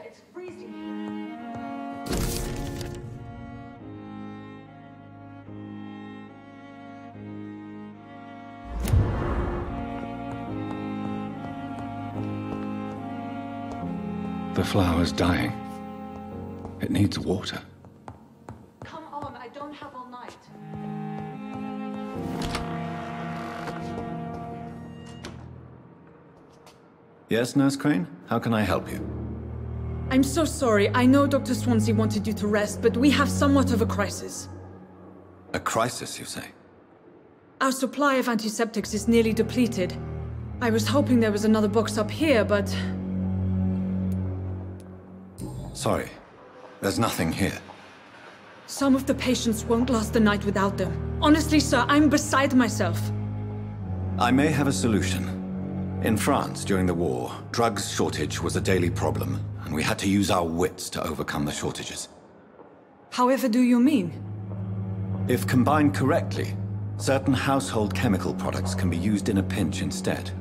It's freezing here. The flower's dying. It needs water. Come on, I don't have all night. Yes, Nurse Crane? How can I help you? I'm so sorry. I know Dr. Swansea wanted you to rest, but we have somewhat of a crisis. A crisis, you say? Our supply of antiseptics is nearly depleted. I was hoping there was another box up here, but... Sorry. There's nothing here. Some of the patients won't last the night without them. Honestly, sir, I'm beside myself. I may have a solution. In France, during the war, drugs shortage was a daily problem, and we had to use our wits to overcome the shortages. However do you mean? If combined correctly, certain household chemical products can be used in a pinch instead.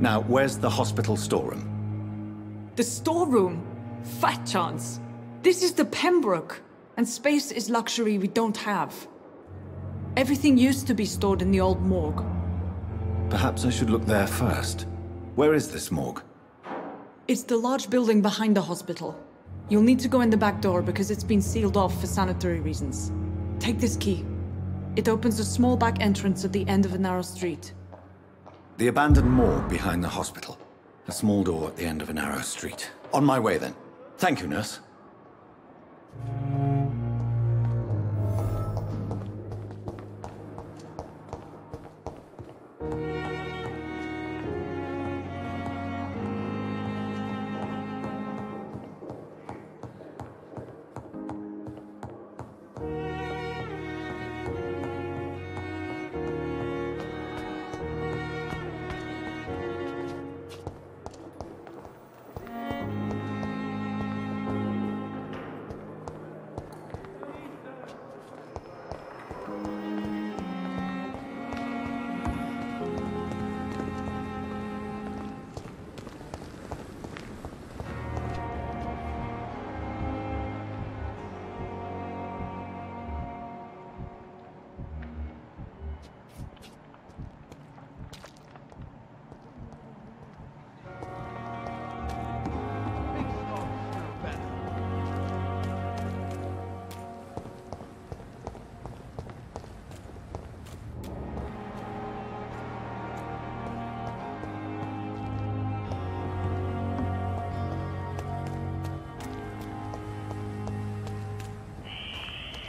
Now, where's the hospital storeroom? The storeroom? Fat chance. This is the Pembroke, and space is luxury we don't have. Everything used to be stored in the old morgue. Perhaps I should look there first. Where is this morgue? It's the large building behind the hospital. You'll need to go in the back door because it's been sealed off for sanitary reasons. Take this key. It opens a small back entrance at the end of a narrow street. The abandoned morgue behind the hospital. A small door at the end of a narrow street. On my way then. Thank you, nurse.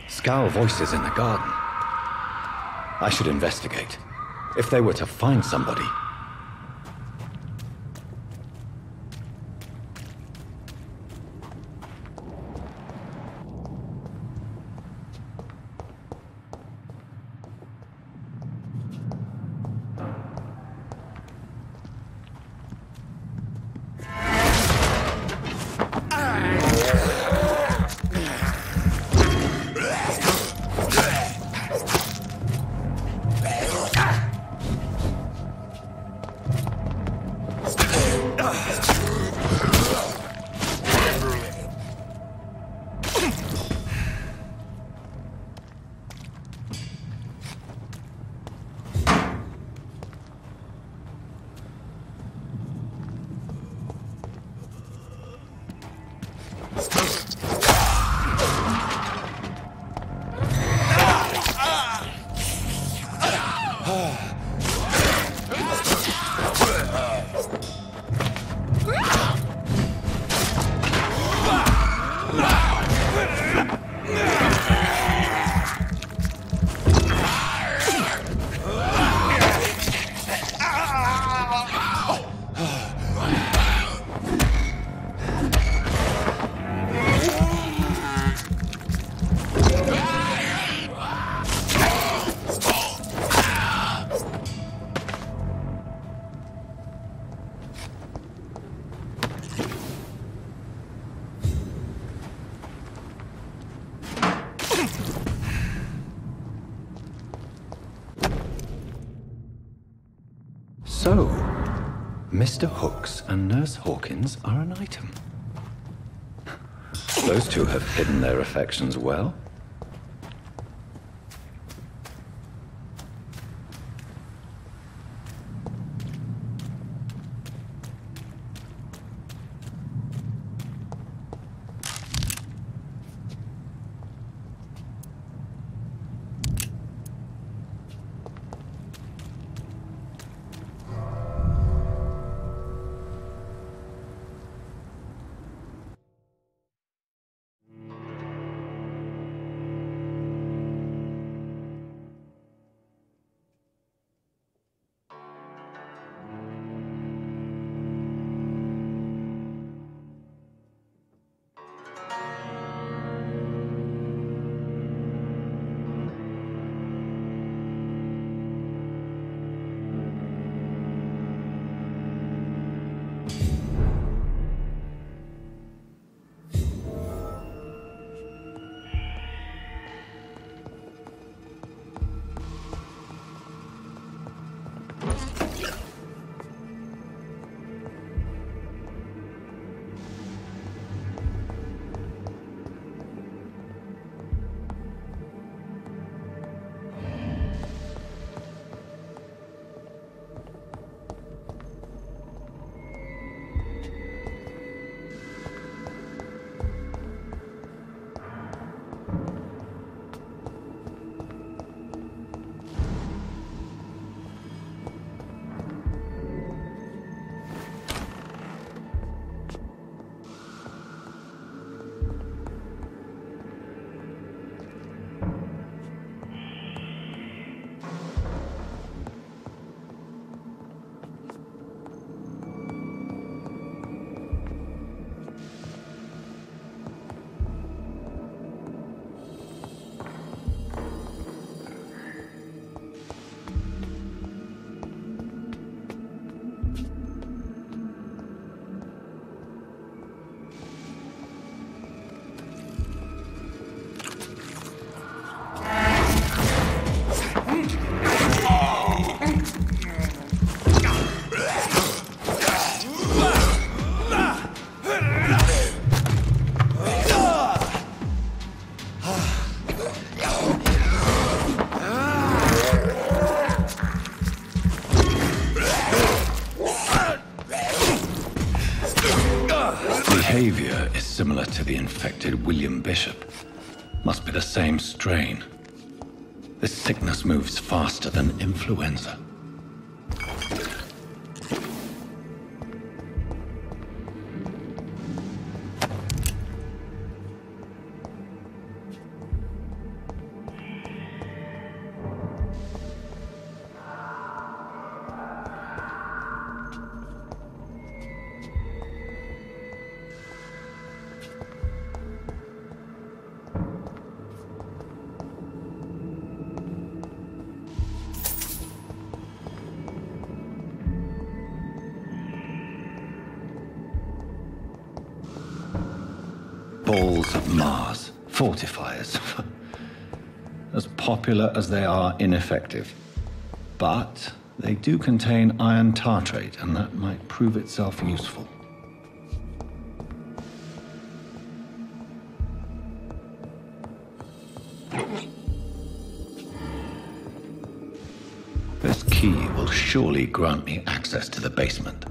Scowl voices in the garden. I should investigate. If they were to find somebody. So, Mr. Hooks and Nurse Hawkins are an item. Those two have hidden their affections well. Behavior is similar to the infected William Bishop. Must be the same strain. This sickness moves faster than influenza. Balls of Mars, fortifiers. As popular as they are ineffective. But they do contain iron tartrate, and that might prove itself useful. This key will surely grant me access to the basement.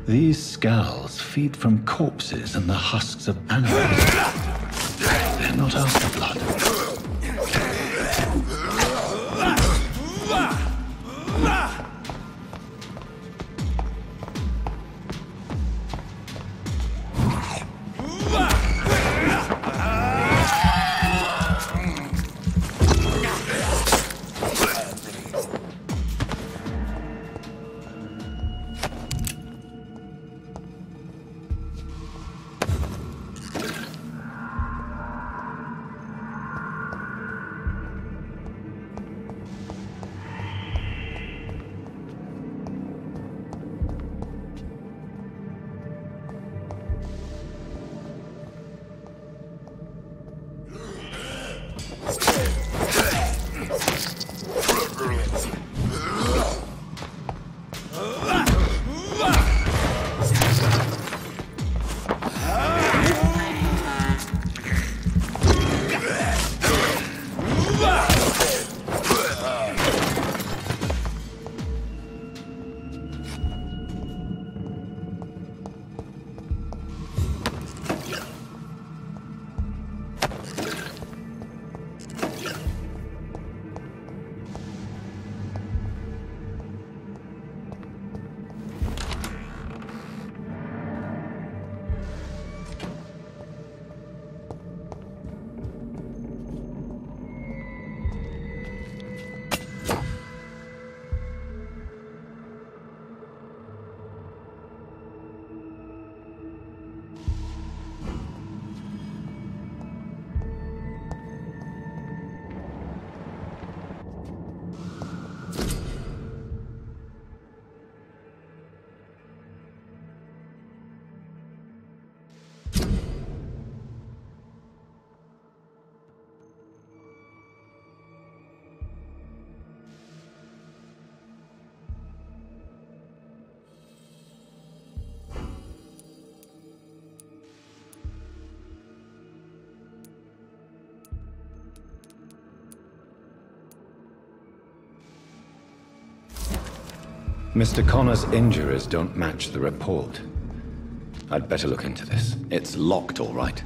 These scowls feed from corpses and the husks of animals. They're not after blood. Mr. Connor's injuries don't match the report. I'd better look into this. It's locked, all right.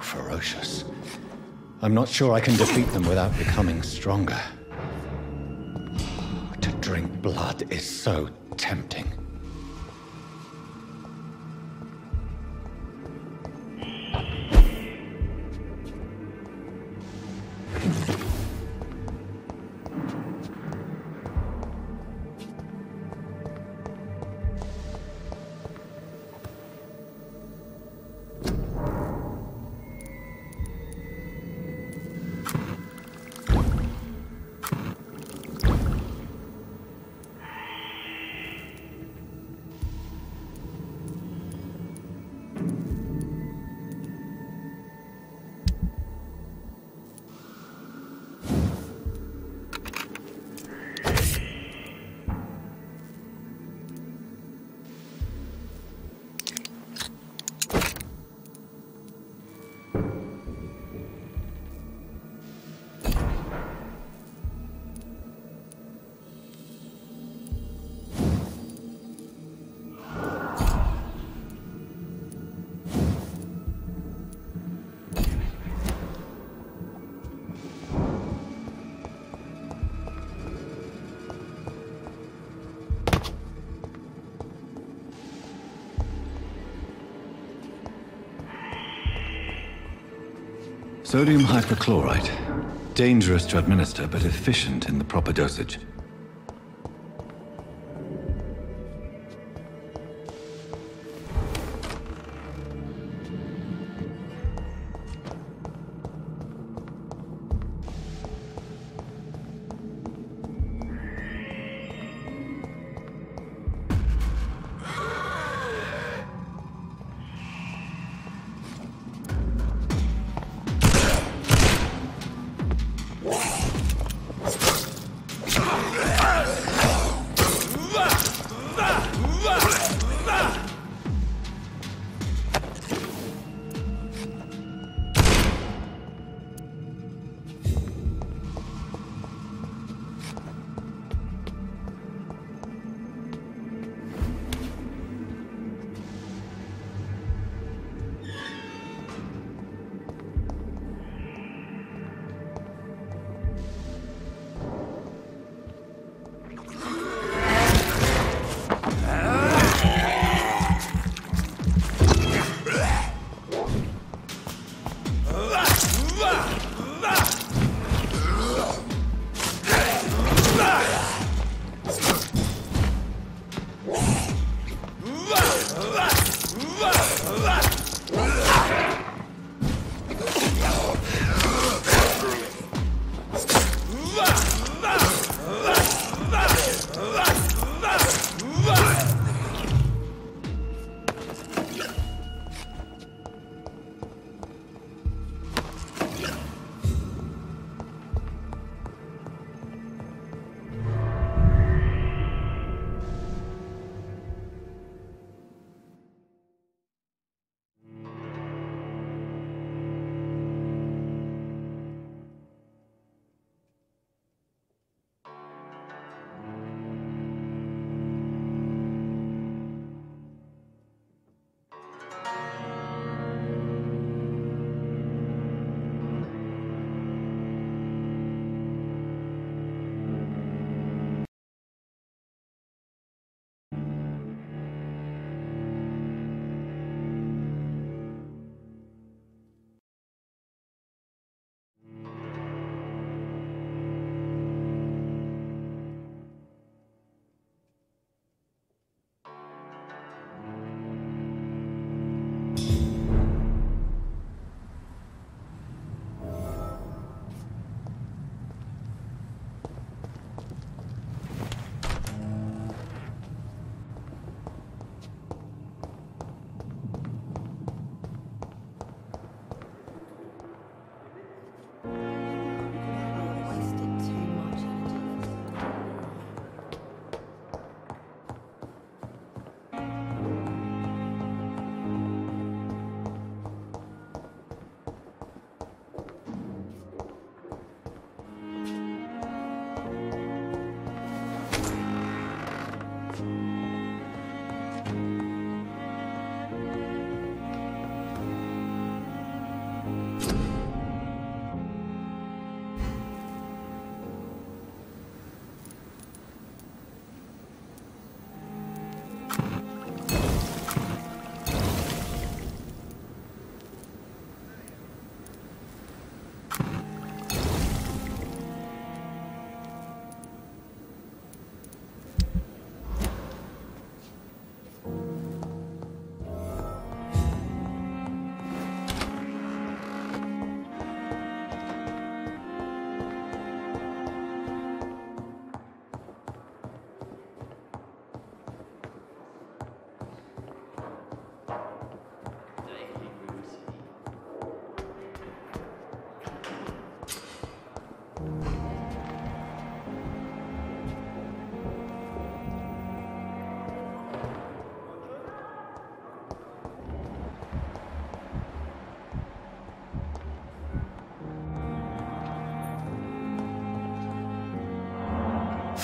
ferocious. I'm not sure I can defeat them without becoming stronger. To drink blood is so tempting. Sodium hypochlorite. Dangerous to administer, but efficient in the proper dosage.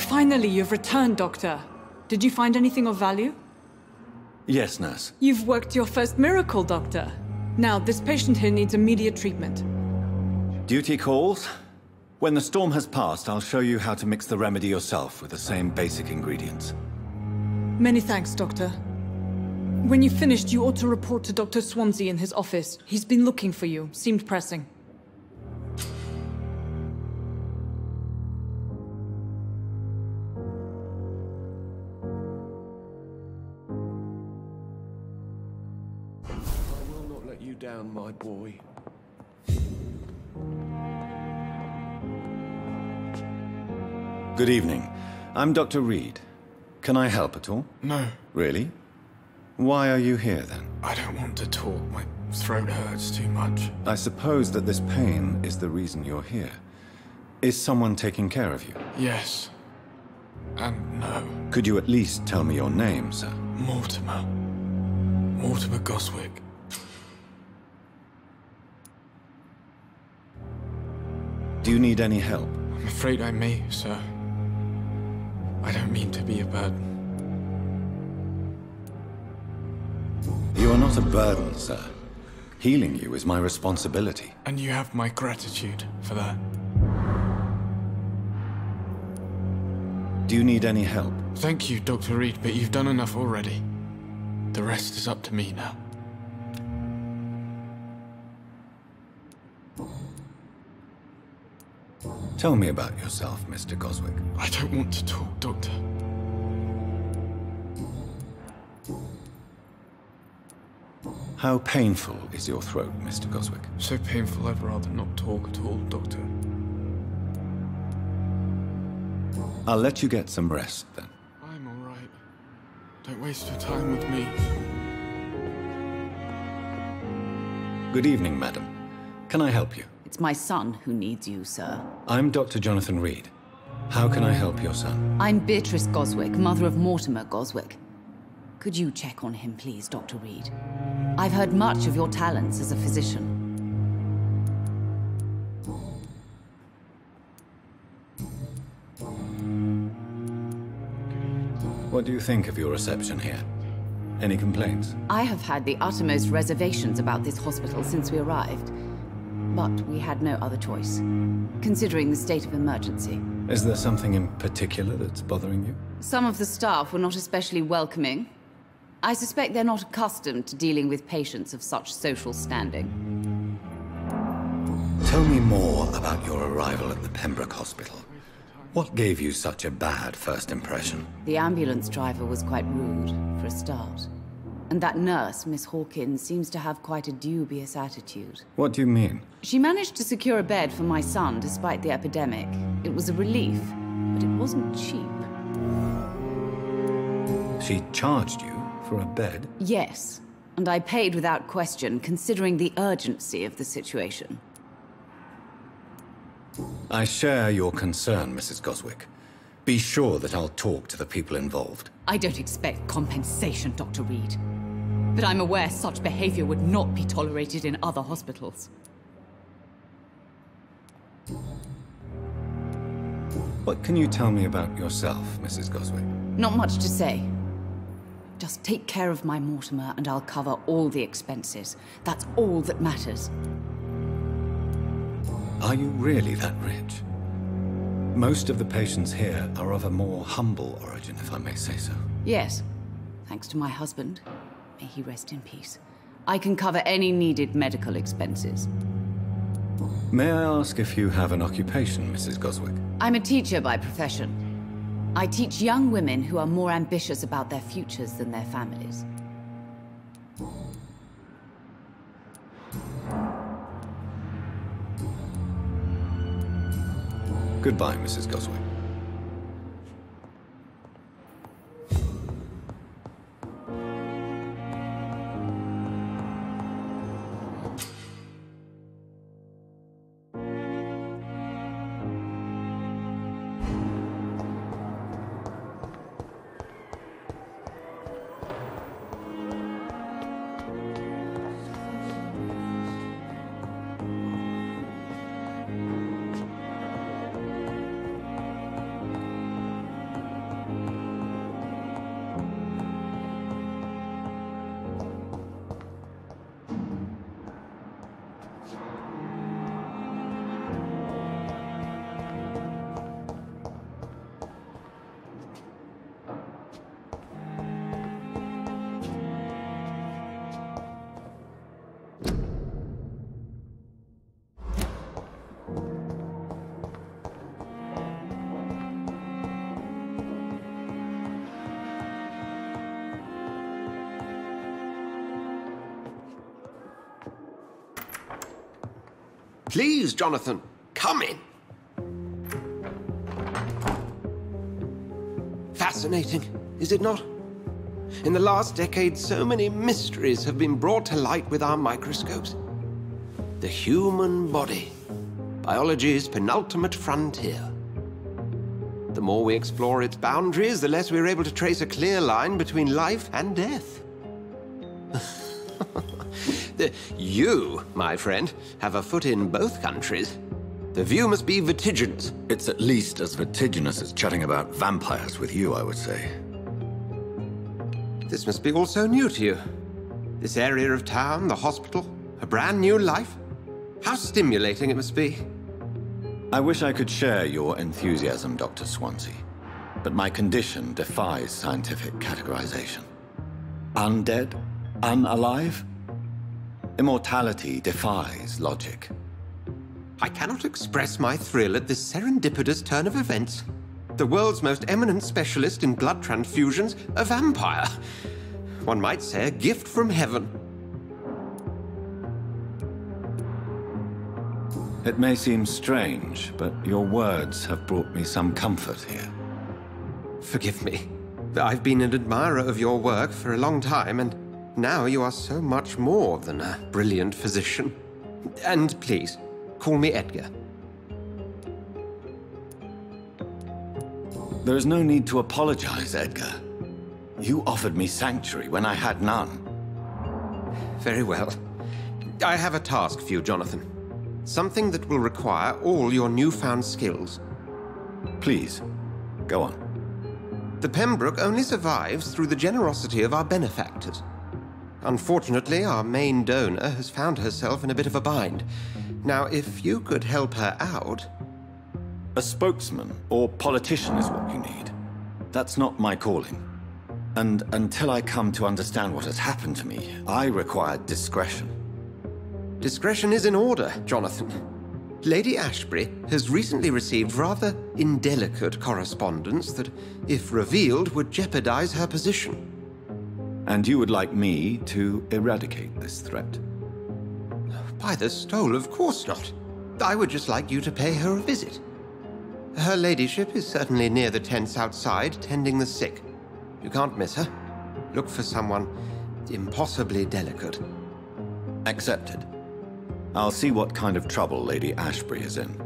Finally, you've returned, Doctor. Did you find anything of value? Yes, nurse. You've worked your first miracle, Doctor. Now, this patient here needs immediate treatment. Duty calls. When the storm has passed, I'll show you how to mix the remedy yourself with the same basic ingredients. Many thanks, Doctor. When you've finished, you ought to report to Dr. Swansea in his office. He's been looking for you. Seemed pressing. I will not let you down, my boy. Good evening. I'm Dr. Reed. Can I help at all? No, Really? Why are you here, then? I don't want to talk. My throat hurts too much. I suppose that this pain is the reason you're here. Is someone taking care of you? Yes. And no. Could you at least tell me your name, sir? Mortimer. Mortimer Goswick. Do you need any help? I'm afraid I may, sir. I don't mean to be a burden. You are not a burden, sir. Healing you is my responsibility. And you have my gratitude for that. Do you need any help? Thank you, Dr. Reed, but you've done enough already. The rest is up to me now. Tell me about yourself, Mr. Goswick. I don't want to talk, Doctor. How painful is your throat, Mr. Goswick? So painful I'd rather not talk at all, Doctor. I'll let you get some rest, then. I'm all right. Don't waste your time with me. Good evening, madam. Can I help you? It's my son who needs you, sir. I'm Dr. Jonathan Reed. How can I help your son? I'm Beatrice Goswick, mother of Mortimer Goswick. Could you check on him, please, Dr. Reed? I've heard much of your talents as a physician. What do you think of your reception here? Any complaints? I have had the uttermost reservations about this hospital since we arrived. But we had no other choice, considering the state of emergency. Is there something in particular that's bothering you? Some of the staff were not especially welcoming. I suspect they're not accustomed to dealing with patients of such social standing. Tell me more about your arrival at the Pembroke Hospital. What gave you such a bad first impression? The ambulance driver was quite rude, for a start. And that nurse, Miss Hawkins, seems to have quite a dubious attitude. What do you mean? She managed to secure a bed for my son despite the epidemic. It was a relief, but it wasn't cheap. She charged you for a bed? Yes, and I paid without question, considering the urgency of the situation. I share your concern, Mrs. Goswick. Be sure that I'll talk to the people involved. I don't expect compensation, Dr. Reed. But I'm aware such behavior would not be tolerated in other hospitals. What can you tell me about yourself, Mrs. Goswick? Not much to say. Just take care of my Mortimer and I'll cover all the expenses. That's all that matters. Are you really that rich? Most of the patients here are of a more humble origin, if I may say so. Yes, thanks to my husband. May he rest in peace. I can cover any needed medical expenses. May I ask if you have an occupation, Mrs. Goswick? I'm a teacher by profession. I teach young women who are more ambitious about their futures than their families. Goodbye, Mrs. Goswick. Please, Jonathan, come in. Fascinating, is it not? In the last decade, so many mysteries have been brought to light with our microscopes. The human body, biology's penultimate frontier. The more we explore its boundaries, the less we're able to trace a clear line between life and death. You, my friend, have a foot in both countries. The view must be vertiginous. It's at least as vertiginous as chatting about vampires with you, I would say. This must be all so new to you. This area of town, the hospital, a brand new life. How stimulating it must be. I wish I could share your enthusiasm, Dr. Swansea, but my condition defies scientific categorization. Undead? Unalive? Immortality defies logic. I cannot express my thrill at this serendipitous turn of events. The world's most eminent specialist in blood transfusions, a vampire. One might say a gift from heaven. It may seem strange, but your words have brought me some comfort here. Forgive me. I've been an admirer of your work for a long time, and now you are so much more than a brilliant physician. And please, call me Edgar. There is no need to apologize, Edgar. You offered me sanctuary when I had none. Very well. I have a task for you, Jonathan. Something that will require all your newfound skills. Please, go on. The Pembroke only survives through the generosity of our benefactors. Unfortunately, our main donor has found herself in a bit of a bind. Now, if you could help her out... A spokesman or politician is what you need. That's not my calling. And until I come to understand what has happened to me, I require discretion. Discretion is in order, Jonathan. Lady Ashbury has recently received rather indelicate correspondence that, if revealed, would jeopardize her position. And you would like me to eradicate this threat? By the stole, of course not. I would just like you to pay her a visit. Her ladyship is certainly near the tents outside, tending the sick. You can't miss her. Look for someone impossibly delicate. Accepted. I'll see what kind of trouble Lady Ashbury is in.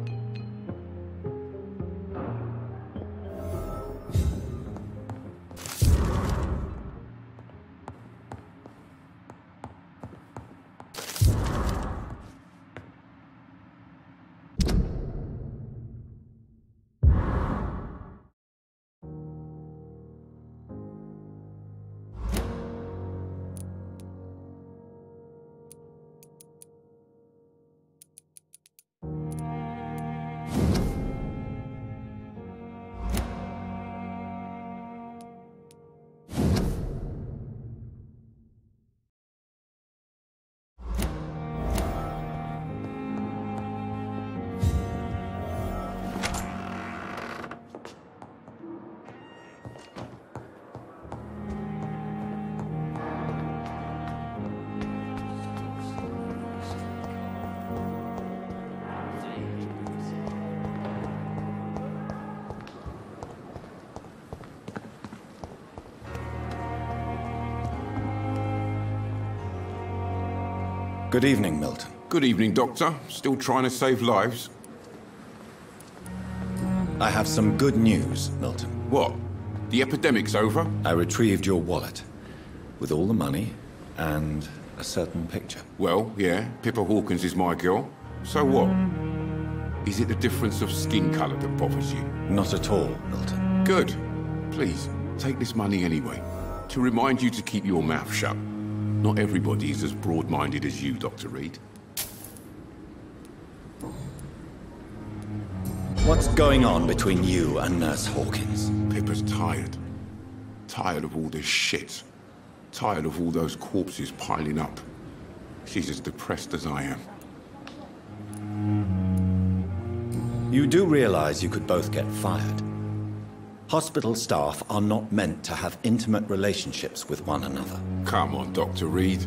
Good evening, Milton. Good evening, Doctor. Still trying to save lives? I have some good news, Milton. What? The epidemic's over? I retrieved your wallet, with all the money and a certain picture. Well, yeah, Pippa Hawkins is my girl. So what? Is it the difference of skin colour that bothers you? Not at all, Milton. Good. Please, take this money anyway. To remind you to keep your mouth shut. Not everybody is as broad-minded as you, Dr. Reed. What's going on between you and Nurse Hawkins? Pippa's tired. Tired of all this shit. Tired of all those corpses piling up. She's as depressed as I am. You do realize you could both get fired. Hospital staff are not meant to have intimate relationships with one another. Come on, Dr. Reed.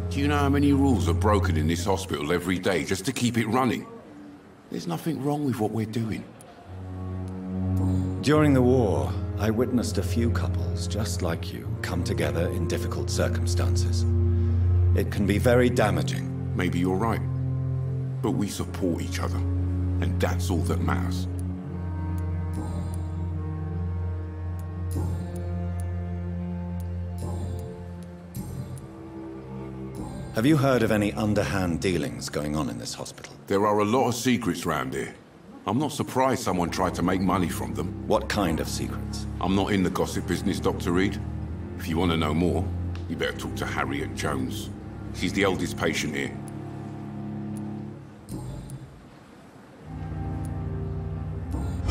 Do you know how many rules are broken in this hospital every day just to keep it running? There's nothing wrong with what we're doing. During the war, I witnessed a few couples just like you come together in difficult circumstances. It can be very damaging. Maybe you're right. But we support each other, and that's all that matters. Have you heard of any underhand dealings going on in this hospital? There are a lot of secrets round here. I'm not surprised someone tried to make money from them. What kind of secrets? I'm not in the gossip business, Dr. Reed. If you want to know more, you better talk to Harriet Jones. She's the eldest patient here.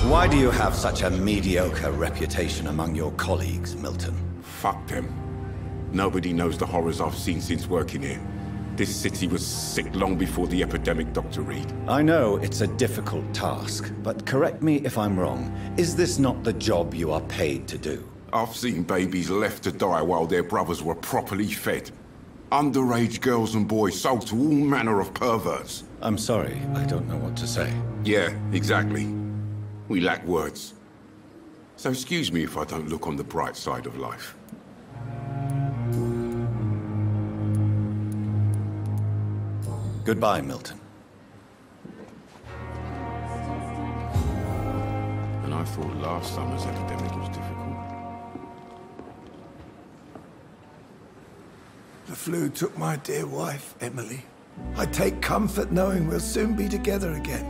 Why do you have such a mediocre reputation among your colleagues, Milton? Fuck them. Nobody knows the horrors I've seen since working here. This city was sick long before the epidemic, Dr. Reed. I know it's a difficult task, but correct me if I'm wrong. Is this not the job you are paid to do? I've seen babies left to die while their brothers were properly fed. Underage girls and boys sold to all manner of perverts. I'm sorry, I don't know what to say. Yeah, exactly. We lack words. So excuse me if I don't look on the bright side of life. Goodbye, Milton. And I thought last summer's epidemic was difficult. The flu took my dear wife, Emily. I take comfort knowing we'll soon be together again.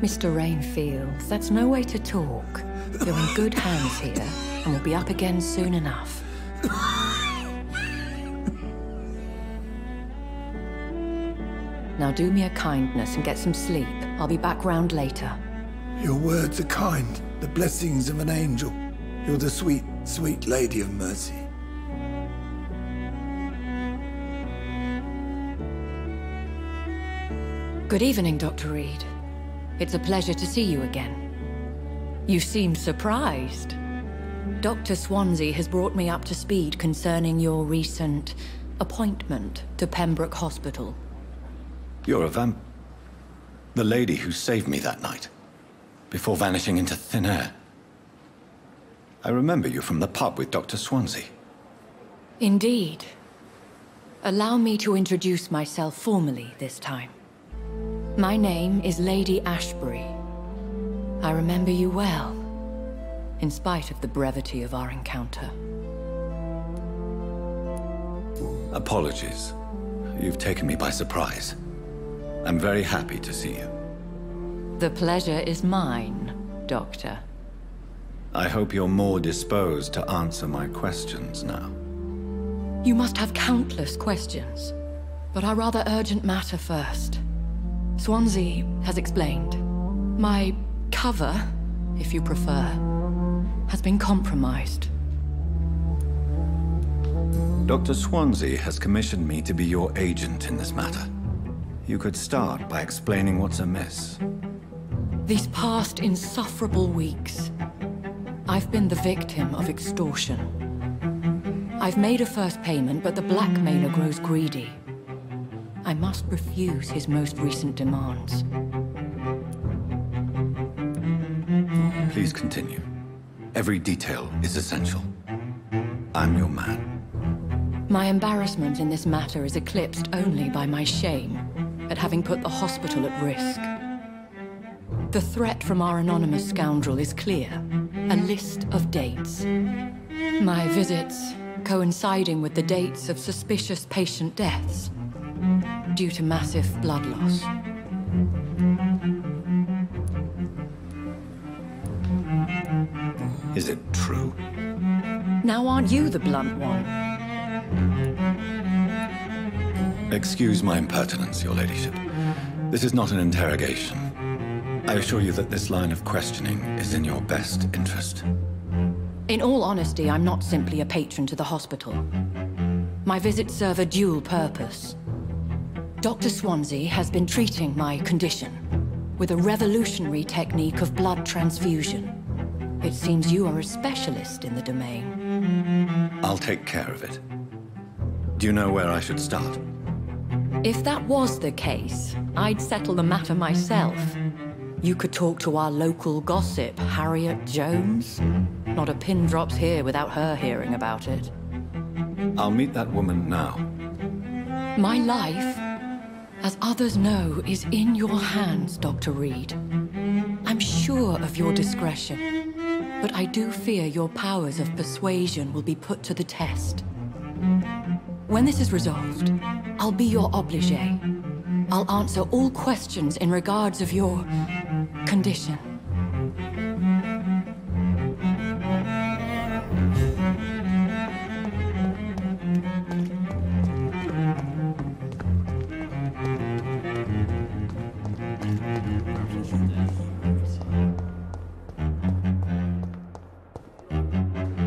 Mr. Rainfield, that's no way to talk. You're in good hands here, and we'll be up again soon enough. Now do me a kindness and get some sleep. I'll be back round later. Your words are kind, the blessings of an angel. You're the sweet, sweet Lady of Mercy. Good evening, Dr. Reed. It's a pleasure to see you again. You seem surprised. Dr. Swansea has brought me up to speed concerning your recent appointment to Pembroke Hospital. You're a the lady who saved me that night, before vanishing into thin air. I remember you from the pub with Dr. Swansea. Indeed. Allow me to introduce myself formally this time. My name is Lady Ashbury. I remember you well, in spite of the brevity of our encounter. Apologies. You've taken me by surprise. I'm very happy to see you. The pleasure is mine, Doctor. I hope you're more disposed to answer my questions now. You must have countless questions, but our rather urgent matter first. Swansea has explained. My cover, if you prefer, has been compromised. Dr. Swansea has commissioned me to be your agent in this matter. You could start by explaining what's amiss. These past insufferable weeks, I've been the victim of extortion. I've made a first payment, but the blackmailer grows greedy. I must refuse his most recent demands. Please continue. Every detail is essential. I'm your man. My embarrassment in this matter is eclipsed only by my shame at having put the hospital at risk. The threat from our anonymous scoundrel is clear. A list of dates. My visits coinciding with the dates of suspicious patient deaths due to massive blood loss. Is it true? Now aren't you the blunt one? Excuse my impertinence, your ladyship. This is not an interrogation. I assure you that this line of questioning is in your best interest. In all honesty, I'm not simply a patron to the hospital. My visits serve a dual purpose. Dr. Swansea has been treating my condition with a revolutionary technique of blood transfusion. It seems you are a specialist in the domain. I'll take care of it. Do you know where I should start? If that was the case, I'd settle the matter myself. You could talk to our local gossip, Harriet Jones. Not a pin drops here without her hearing about it. I'll meet that woman now. My life, as others know, is in your hands, Dr. Reed. I'm sure of your discretion, but I do fear your powers of persuasion will be put to the test. When this is resolved, I'll be your obligé. I'll answer all questions in regards of your condition.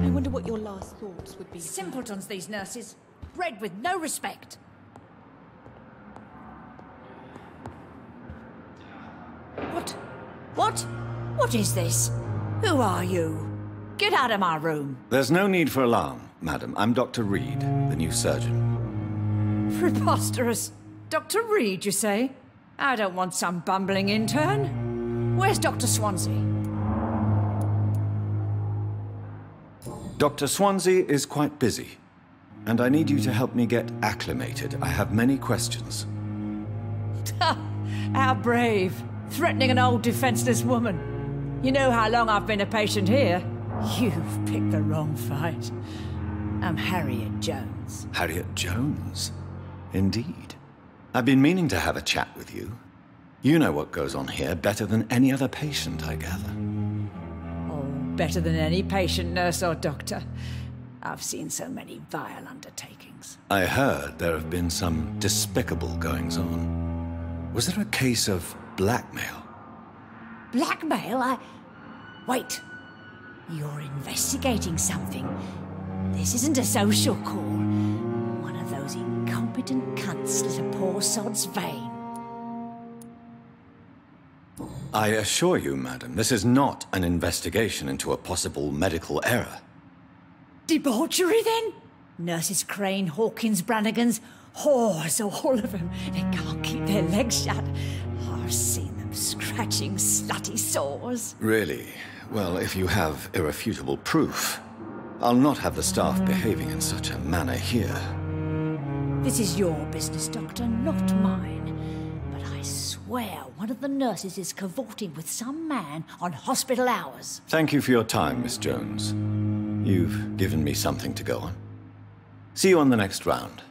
I wonder what your last thoughts would be. Simpletons, these nurses. Bred with no respect. What is this? Who are you? Get out of my room. There's no need for alarm, madam. I'm Dr. Reed, the new surgeon. Preposterous. Dr. Reed, you say? I don't want some bumbling intern. Where's Dr. Swansea? Dr. Swansea is quite busy, and I need you to help me get acclimated. I have many questions. How brave. Threatening an old defenseless woman. You know how long I've been a patient here? You've picked the wrong fight. I'm Harriet Jones. Harriet Jones? Indeed. I've been meaning to have a chat with you. You know what goes on here better than any other patient, I gather. Oh, better than any patient, nurse or doctor. I've seen so many vile undertakings. I heard there have been some despicable goings-on. Was there a case of blackmail? Blackmail? Wait. You're investigating something. This isn't a social call. One of those incompetent cunts slit a poor sod's vein. I assure you, madam, this is not an investigation into a possible medical error. Debauchery, then? Nurses Crane, Hawkins, Brannigans, whores, all of them. They can't keep their legs shut. I've seen them scratching slutty sores. Really? Well, if you have irrefutable proof, I'll not have the staff behaving in such a manner here. This is your business, Doctor, not mine. But I swear one of the nurses is cavorting with some man on hospital hours. Thank you for your time, Miss Jones. You've given me something to go on. See you on the next round.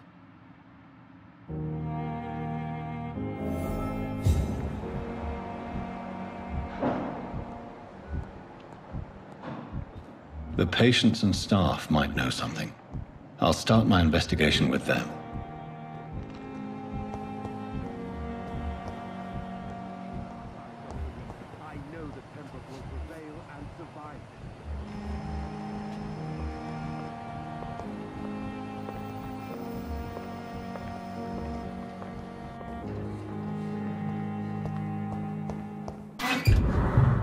The patients and staff might know something. I'll start my investigation with them. I know the temper will prevail and survive.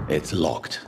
It's locked.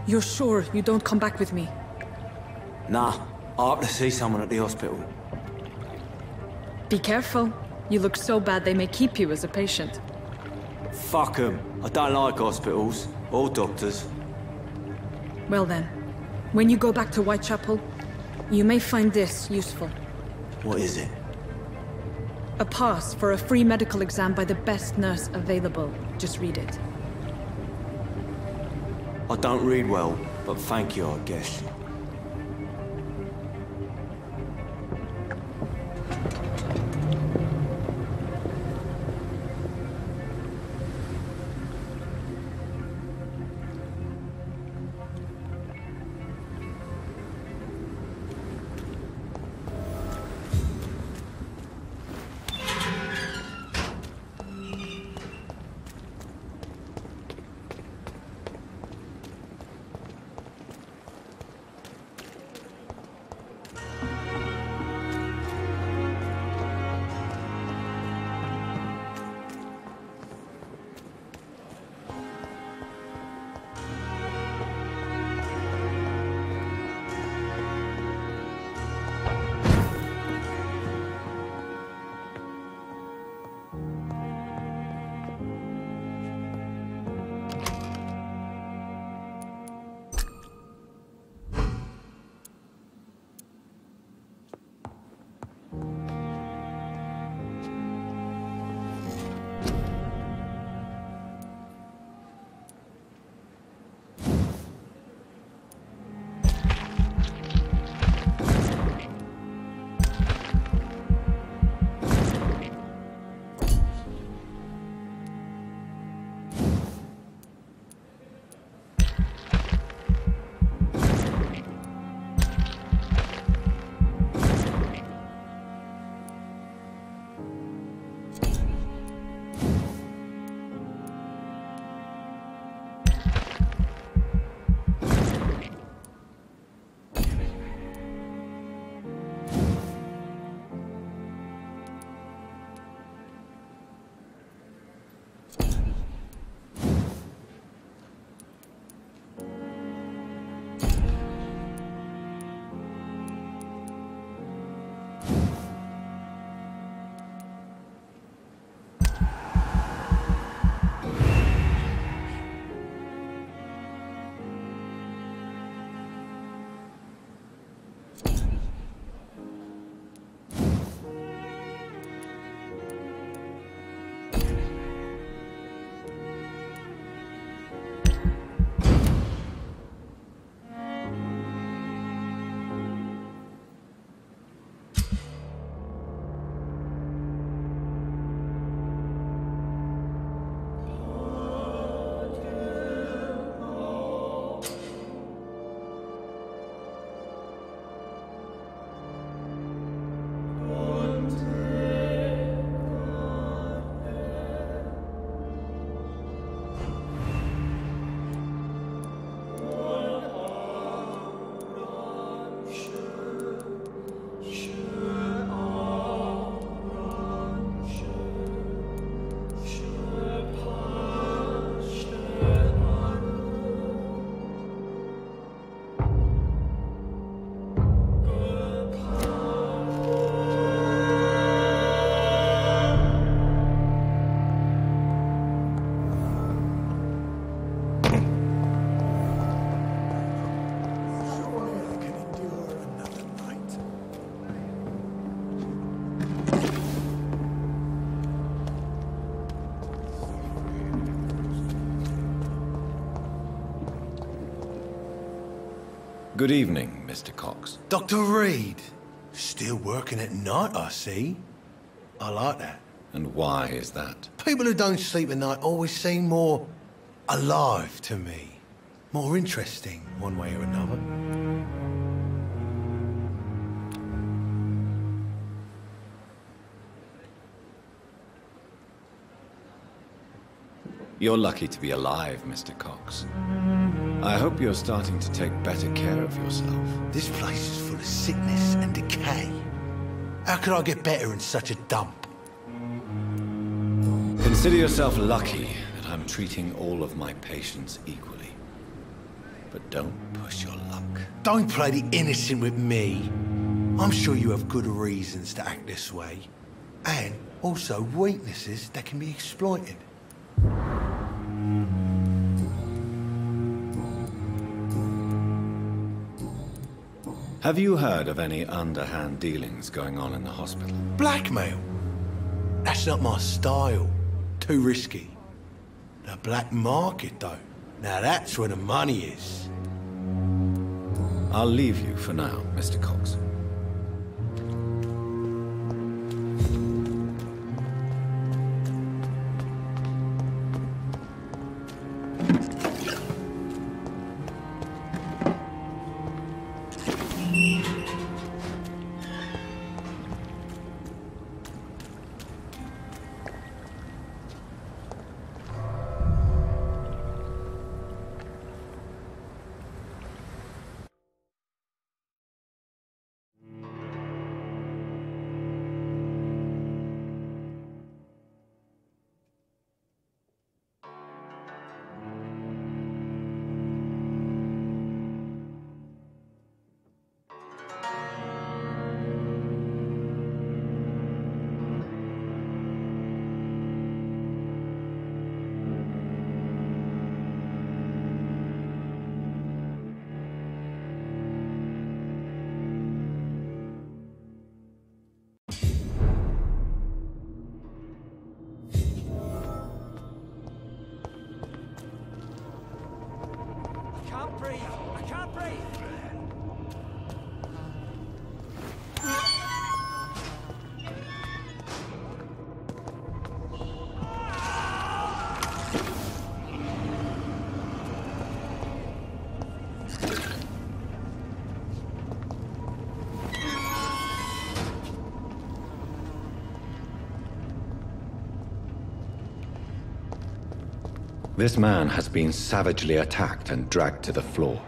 You're sure you don't come back with me? Nah, I have to see someone at the hospital. Be careful. You look so bad they may keep you as a patient. Fuck 'em. I don't like hospitals or doctors. Well then, When you go back to Whitechapel, you may find this useful. What is it? A pass for a free medical exam by the best nurse available. Just read it. I don't read well, but thank you, I guess. Good evening, Mr. Cox. Dr. Reed. Still working at night, I see. I like that. And why is that? People who don't sleep at night always seem more alive to me. More interesting, one way or another. You're lucky to be alive, Mr. Cox. I hope you're starting to take better care of yourself. This place is full of sickness and decay. How could I get better in such a dump? Consider yourself lucky that I'm treating all of my patients equally. But don't push your luck. Don't play the innocent with me. I'm sure you have good reasons to act this way. And also weaknesses that can be exploited. Have you heard of any underhand dealings going on in the hospital? Blackmail? That's not my style. Too risky. The black market, though. Now that's where the money is. I'll leave you for now, Mr. Cox. This man has been savagely attacked and dragged to the floor.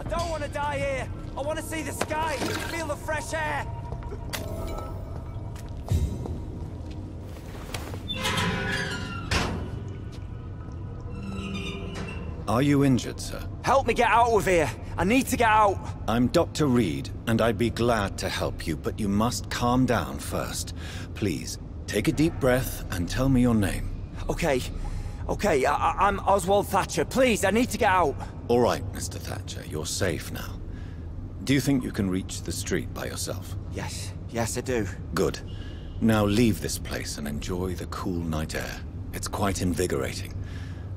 I don't want to die here. I want to see the sky, feel the fresh air. Are you injured, sir? Help me get out of here. I need to get out. I'm Dr. Reed, and I'd be glad to help you, but you must calm down first. Please, take a deep breath and tell me your name. Okay. I'm Oswald Thatcher. Please, I need to get out. All right, Mr. Thatcher, you're safe now. Do you think you can reach the street by yourself? Yes, I do. Good. Now leave this place and enjoy the cool night air. It's quite invigorating.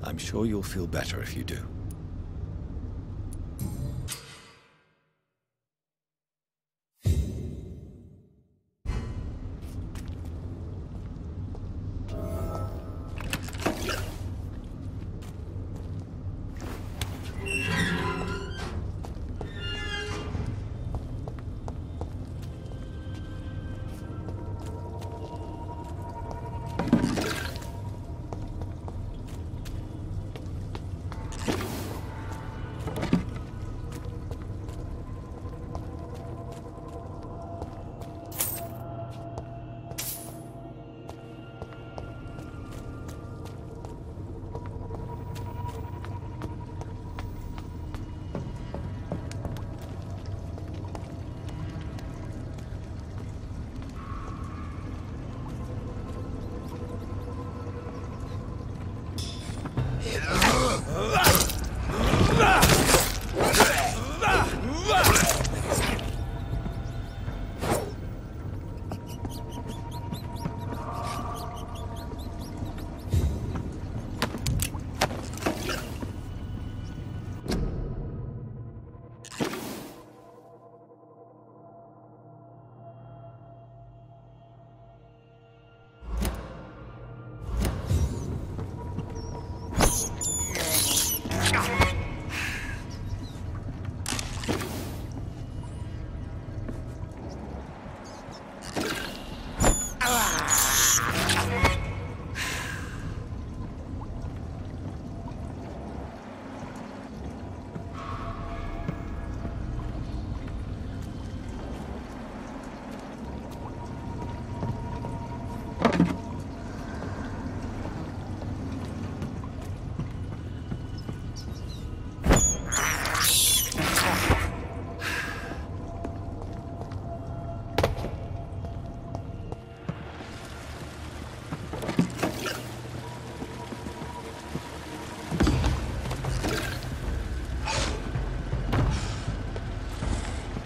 I'm sure you'll feel better if you do.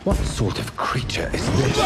What sort of creature is this?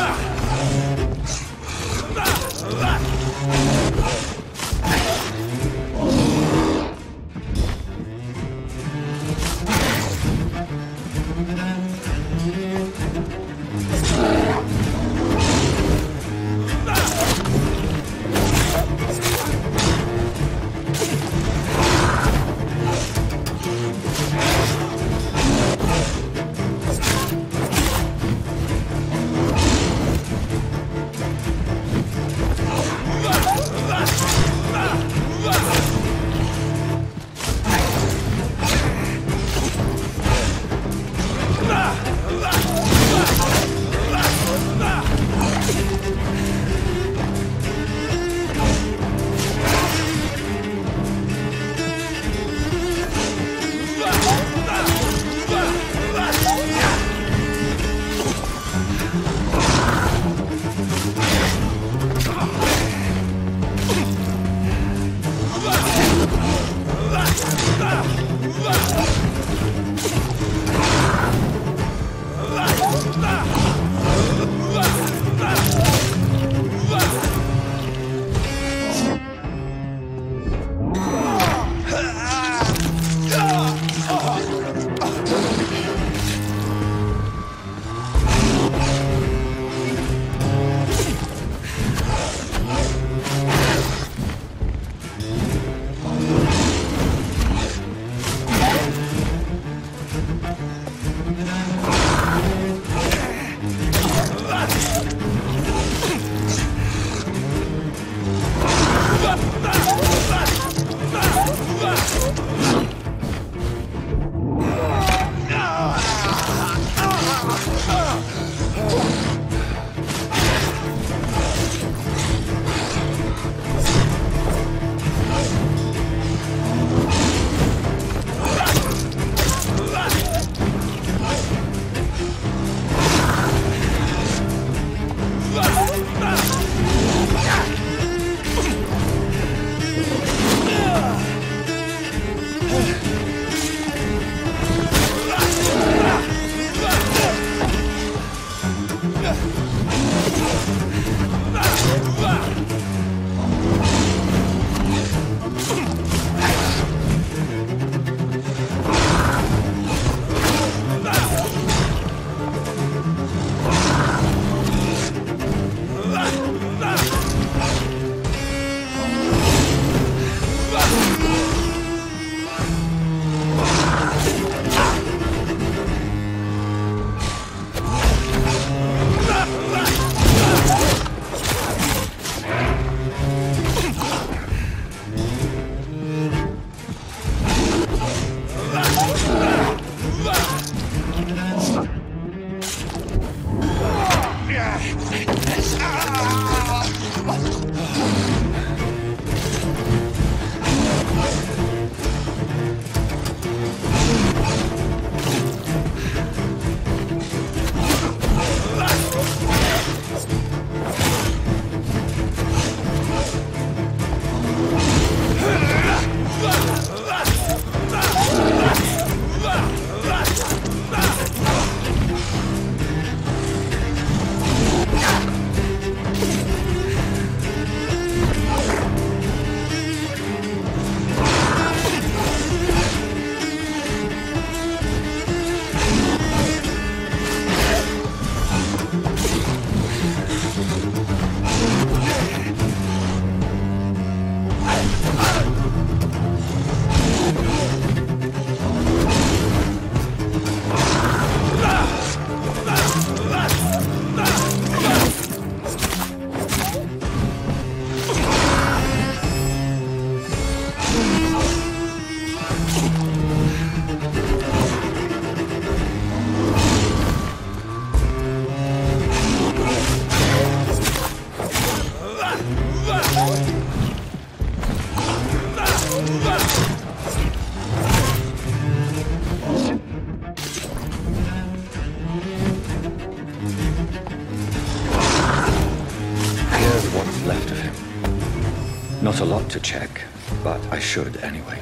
Not a lot to check, but I should anyway.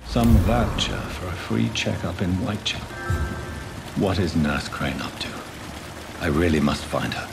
Some voucher for a free checkup in Whitechapel. What is Nurse Crane up to? I really must find her.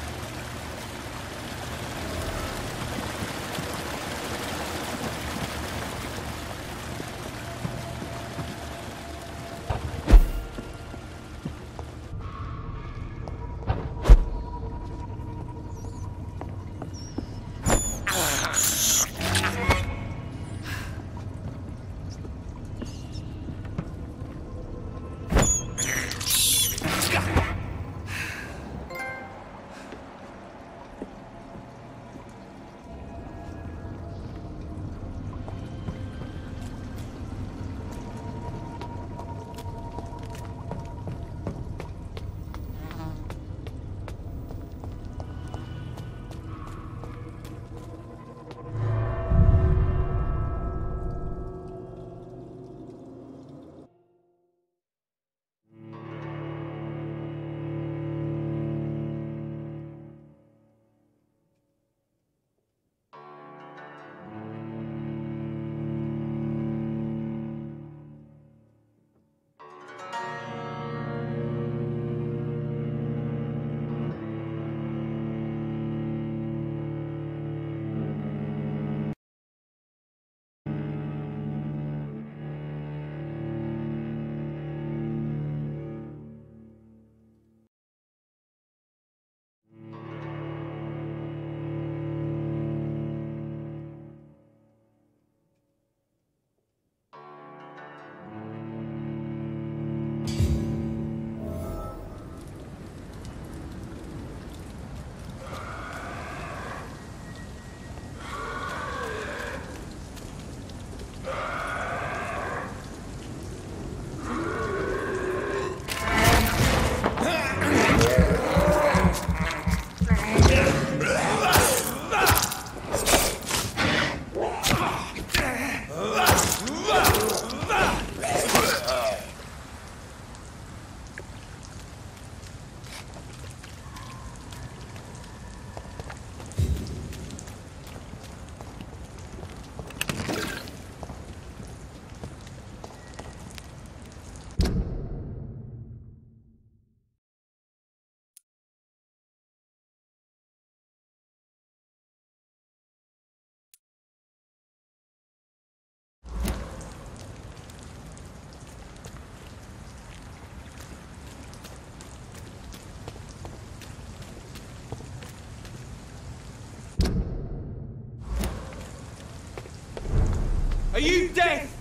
Are you deaf?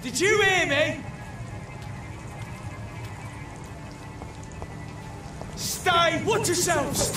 Did you hear me? Stay! Watch yourselves!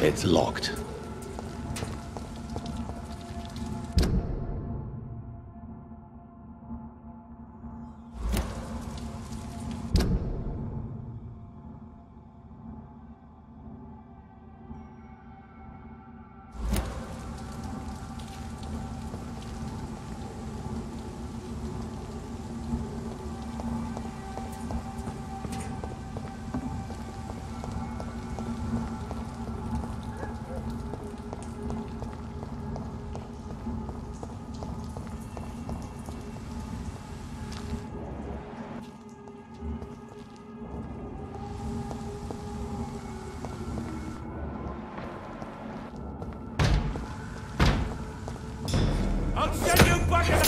It's locked. I'll send you back at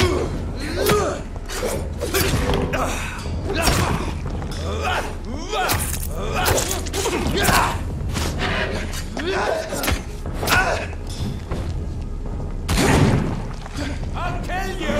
I'll kill you!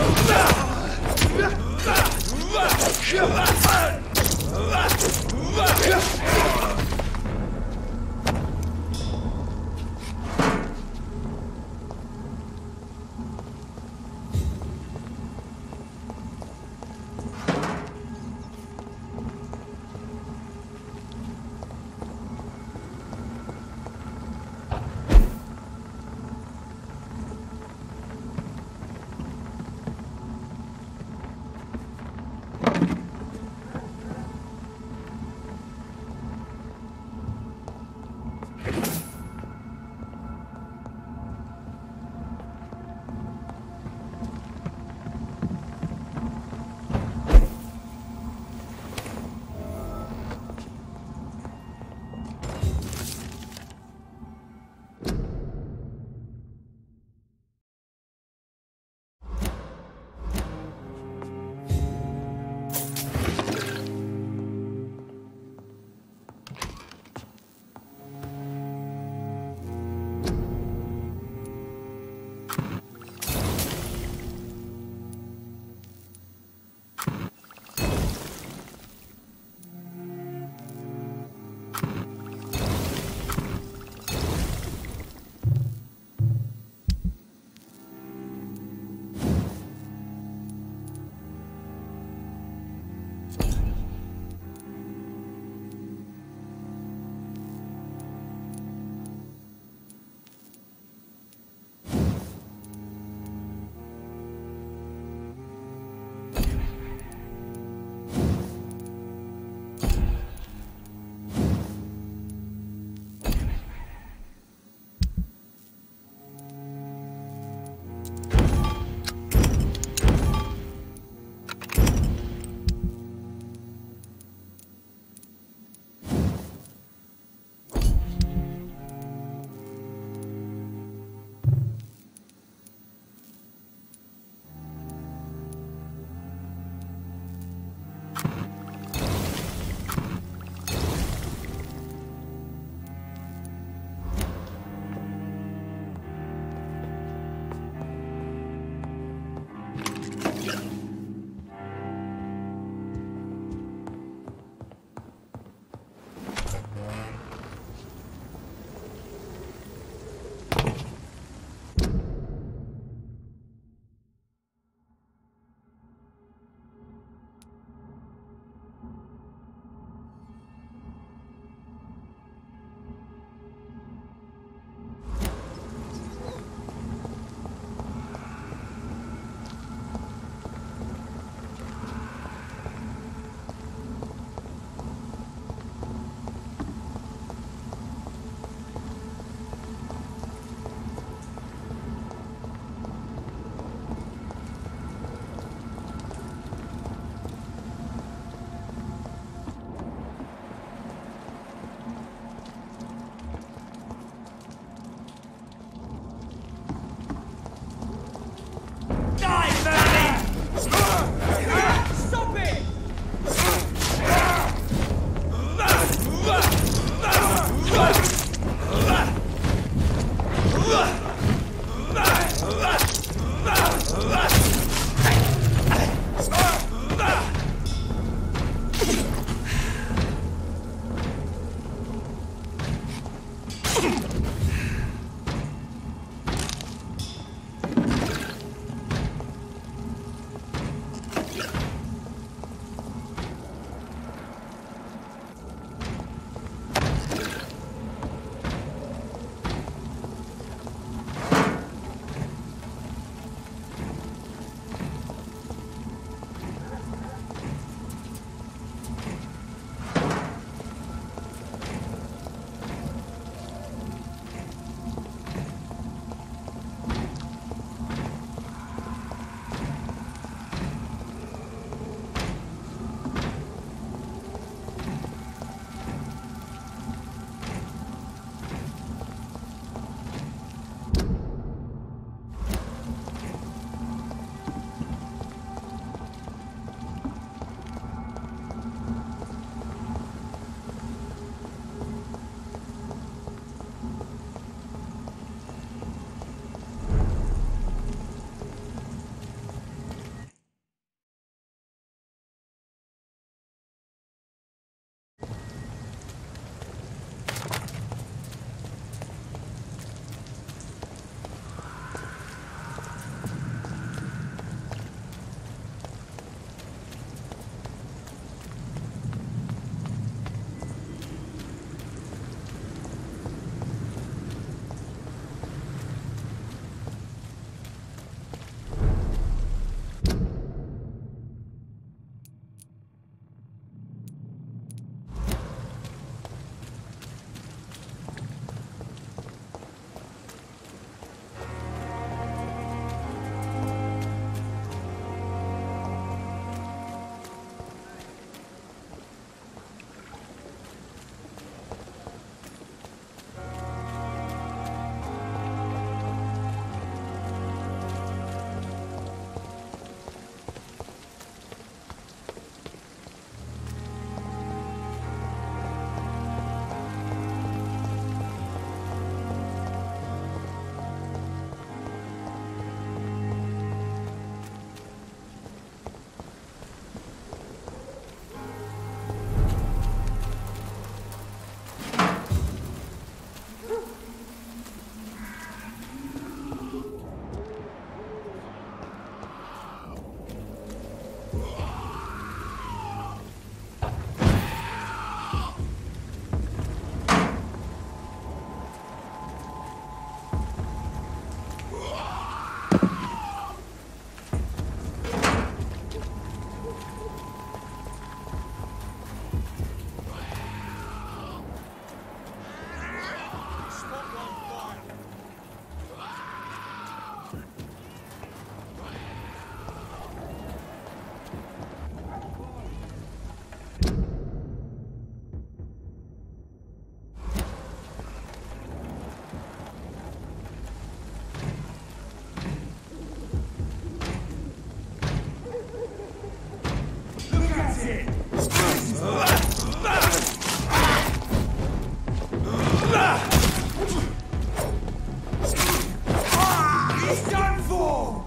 He's done for!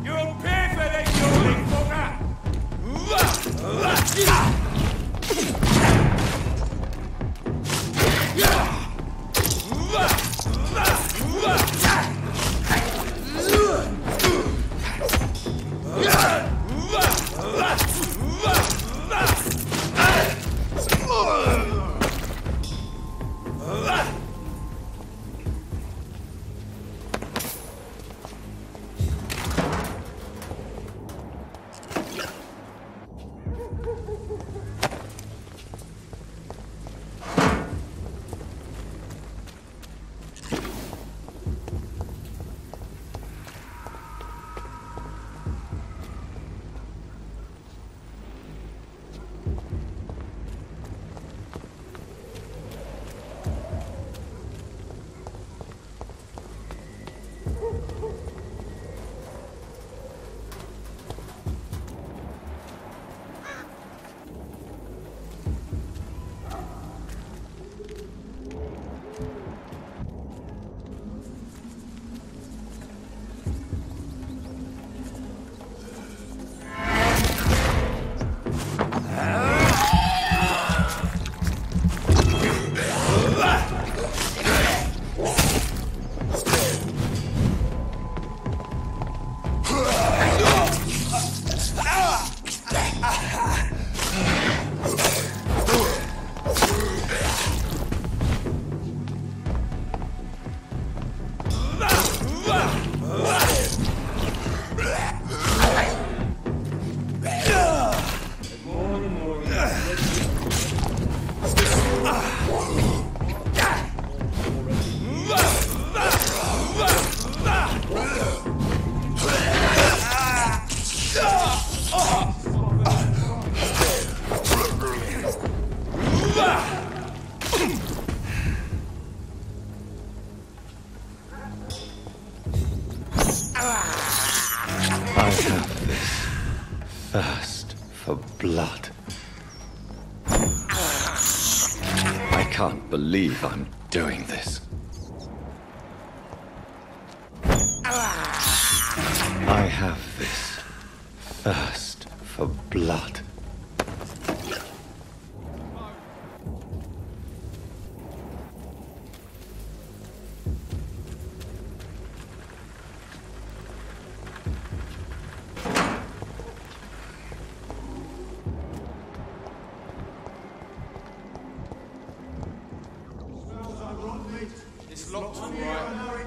You'll pay for this, you little fucker! I have this thirst for blood. I can't believe I'm doing this. I have this thirst for blood. It's locked, all right.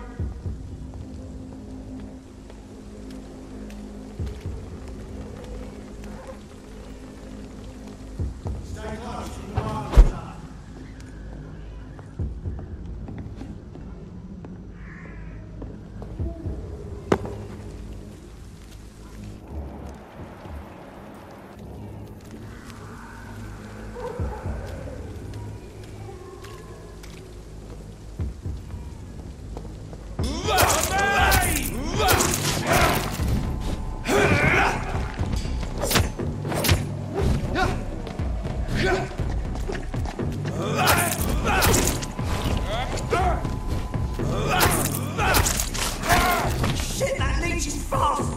Shit, that leech is fast!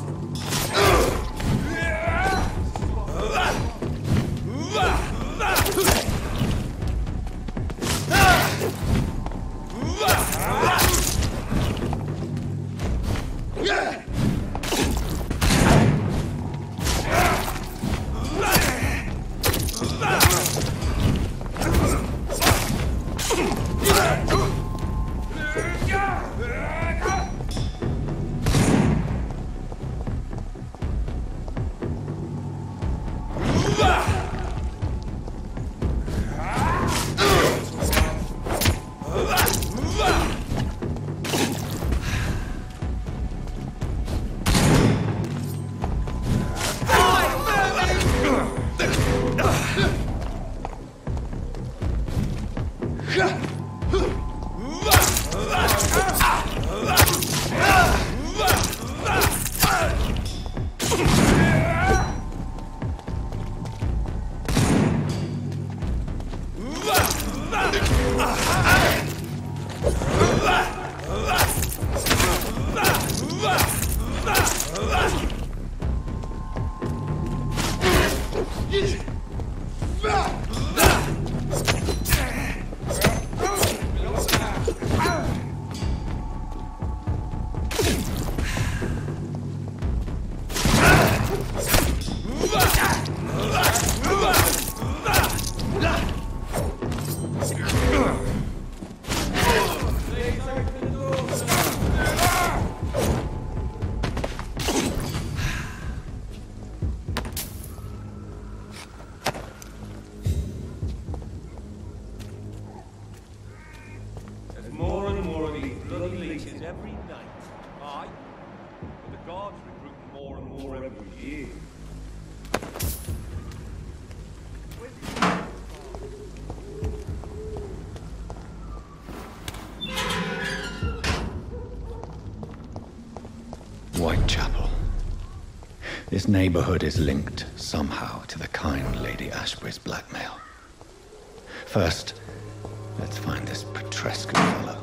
Whitechapel. This neighborhood is linked somehow to the kind Lady Ashbury's blackmail. First, let's find this Petrescu fellow.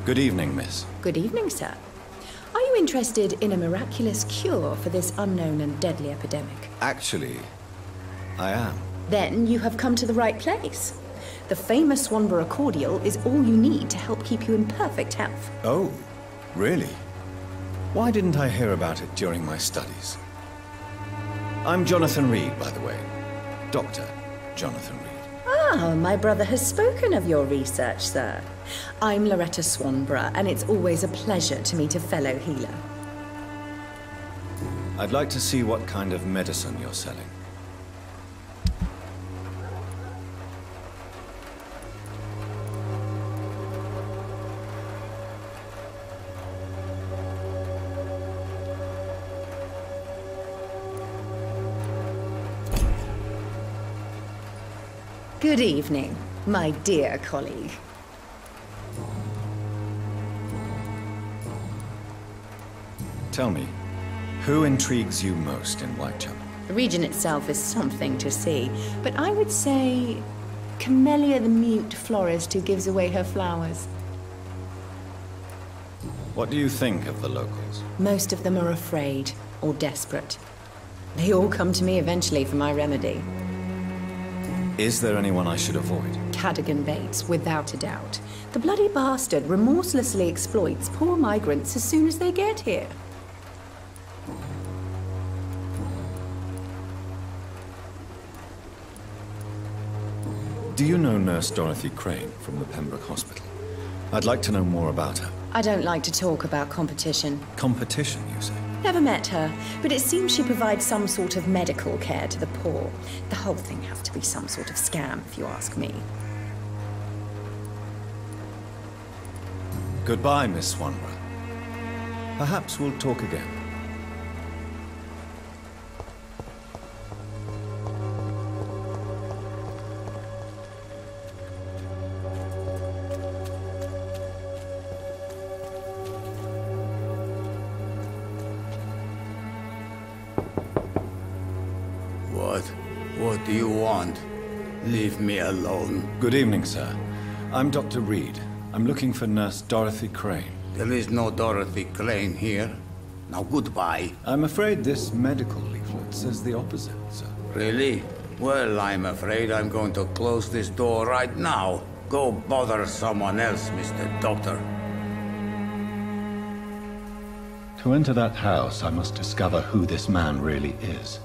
Good evening, miss. Good evening, sir. Are you interested in a miraculous cure for this unknown and deadly epidemic? Actually, I am. Then you have come to the right place. The famous Swanborough cordial is all you need to help keep you in perfect health. Oh, really? Why didn't I hear about it during my studies? I'm Jonathan Reed, by the way. Dr. Jonathan Reed. Ah, my brother has spoken of your research, sir. I'm Loretta Swanborough, and it's always a pleasure to meet a fellow healer. I'd like to see what kind of medicine you're selling. Good evening, my dear colleague. Tell me, who intrigues you most in Whitechapel? The region itself is something to see, but I would say Camellia the mute florist who gives away her flowers. What do you think of the locals? Most of them are afraid or desperate. They all come to me eventually for my remedy. Is there anyone I should avoid? Cadogan Bates, without a doubt. The bloody bastard remorselessly exploits poor migrants as soon as they get here. Do you know Nurse Dorothy Crane from the Pembroke Hospital? I'd like to know more about her. I don't like to talk about competition. Competition, you say? Never met her, but it seems she provides some sort of medical care to the poor. The whole thing has to be some sort of scam, if you ask me. Goodbye, Miss Swanborough. Perhaps we'll talk again. What do you want? Leave me alone. Good evening, sir. I'm Dr. Reed. I'm looking for Nurse Dorothy Crane. There is no Dorothy Crane here. Now goodbye. I'm afraid this medical leaflet says the opposite, sir. Really? Well, I'm afraid I'm going to close this door right now. Go bother someone else, Mr. Doctor. To enter that house, I must discover who this man really is.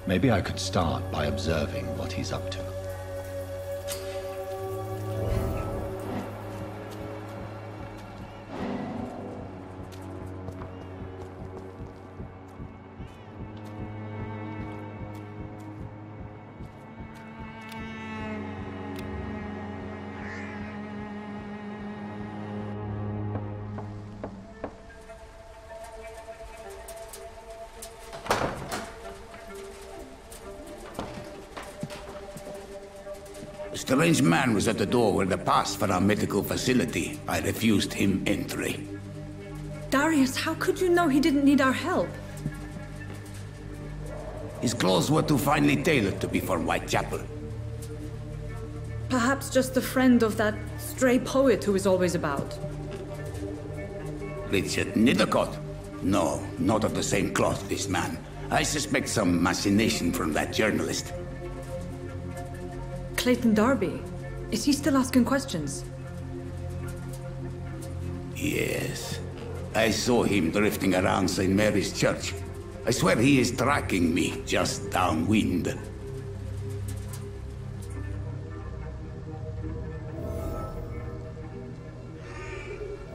Maybe I could start by observing what he's up to. A strange man was at the door with a pass for our medical facility. I refused him entry. Darius, how could you know he didn't need our help? His clothes were too finely tailored to be for Whitechapel. Perhaps just a friend of that stray poet who is always about. Richard Nithercott? No, not of the same cloth, this man. I suspect some machination from that journalist. Clayton Darby. Is he still asking questions? Yes. I saw him drifting around St. Mary's Church. I swear he is tracking me just downwind.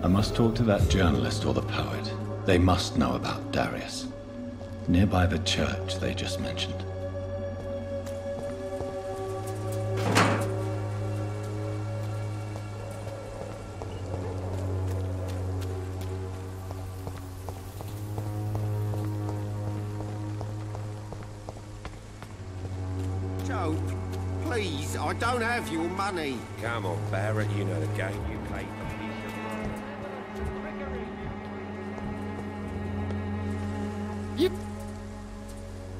I must talk to that journalist or the poet. They must know about Darius. Nearby the church they just mentioned. Joe, please, I don't have your money. Come on, Barrett, you know the game. You played Yep.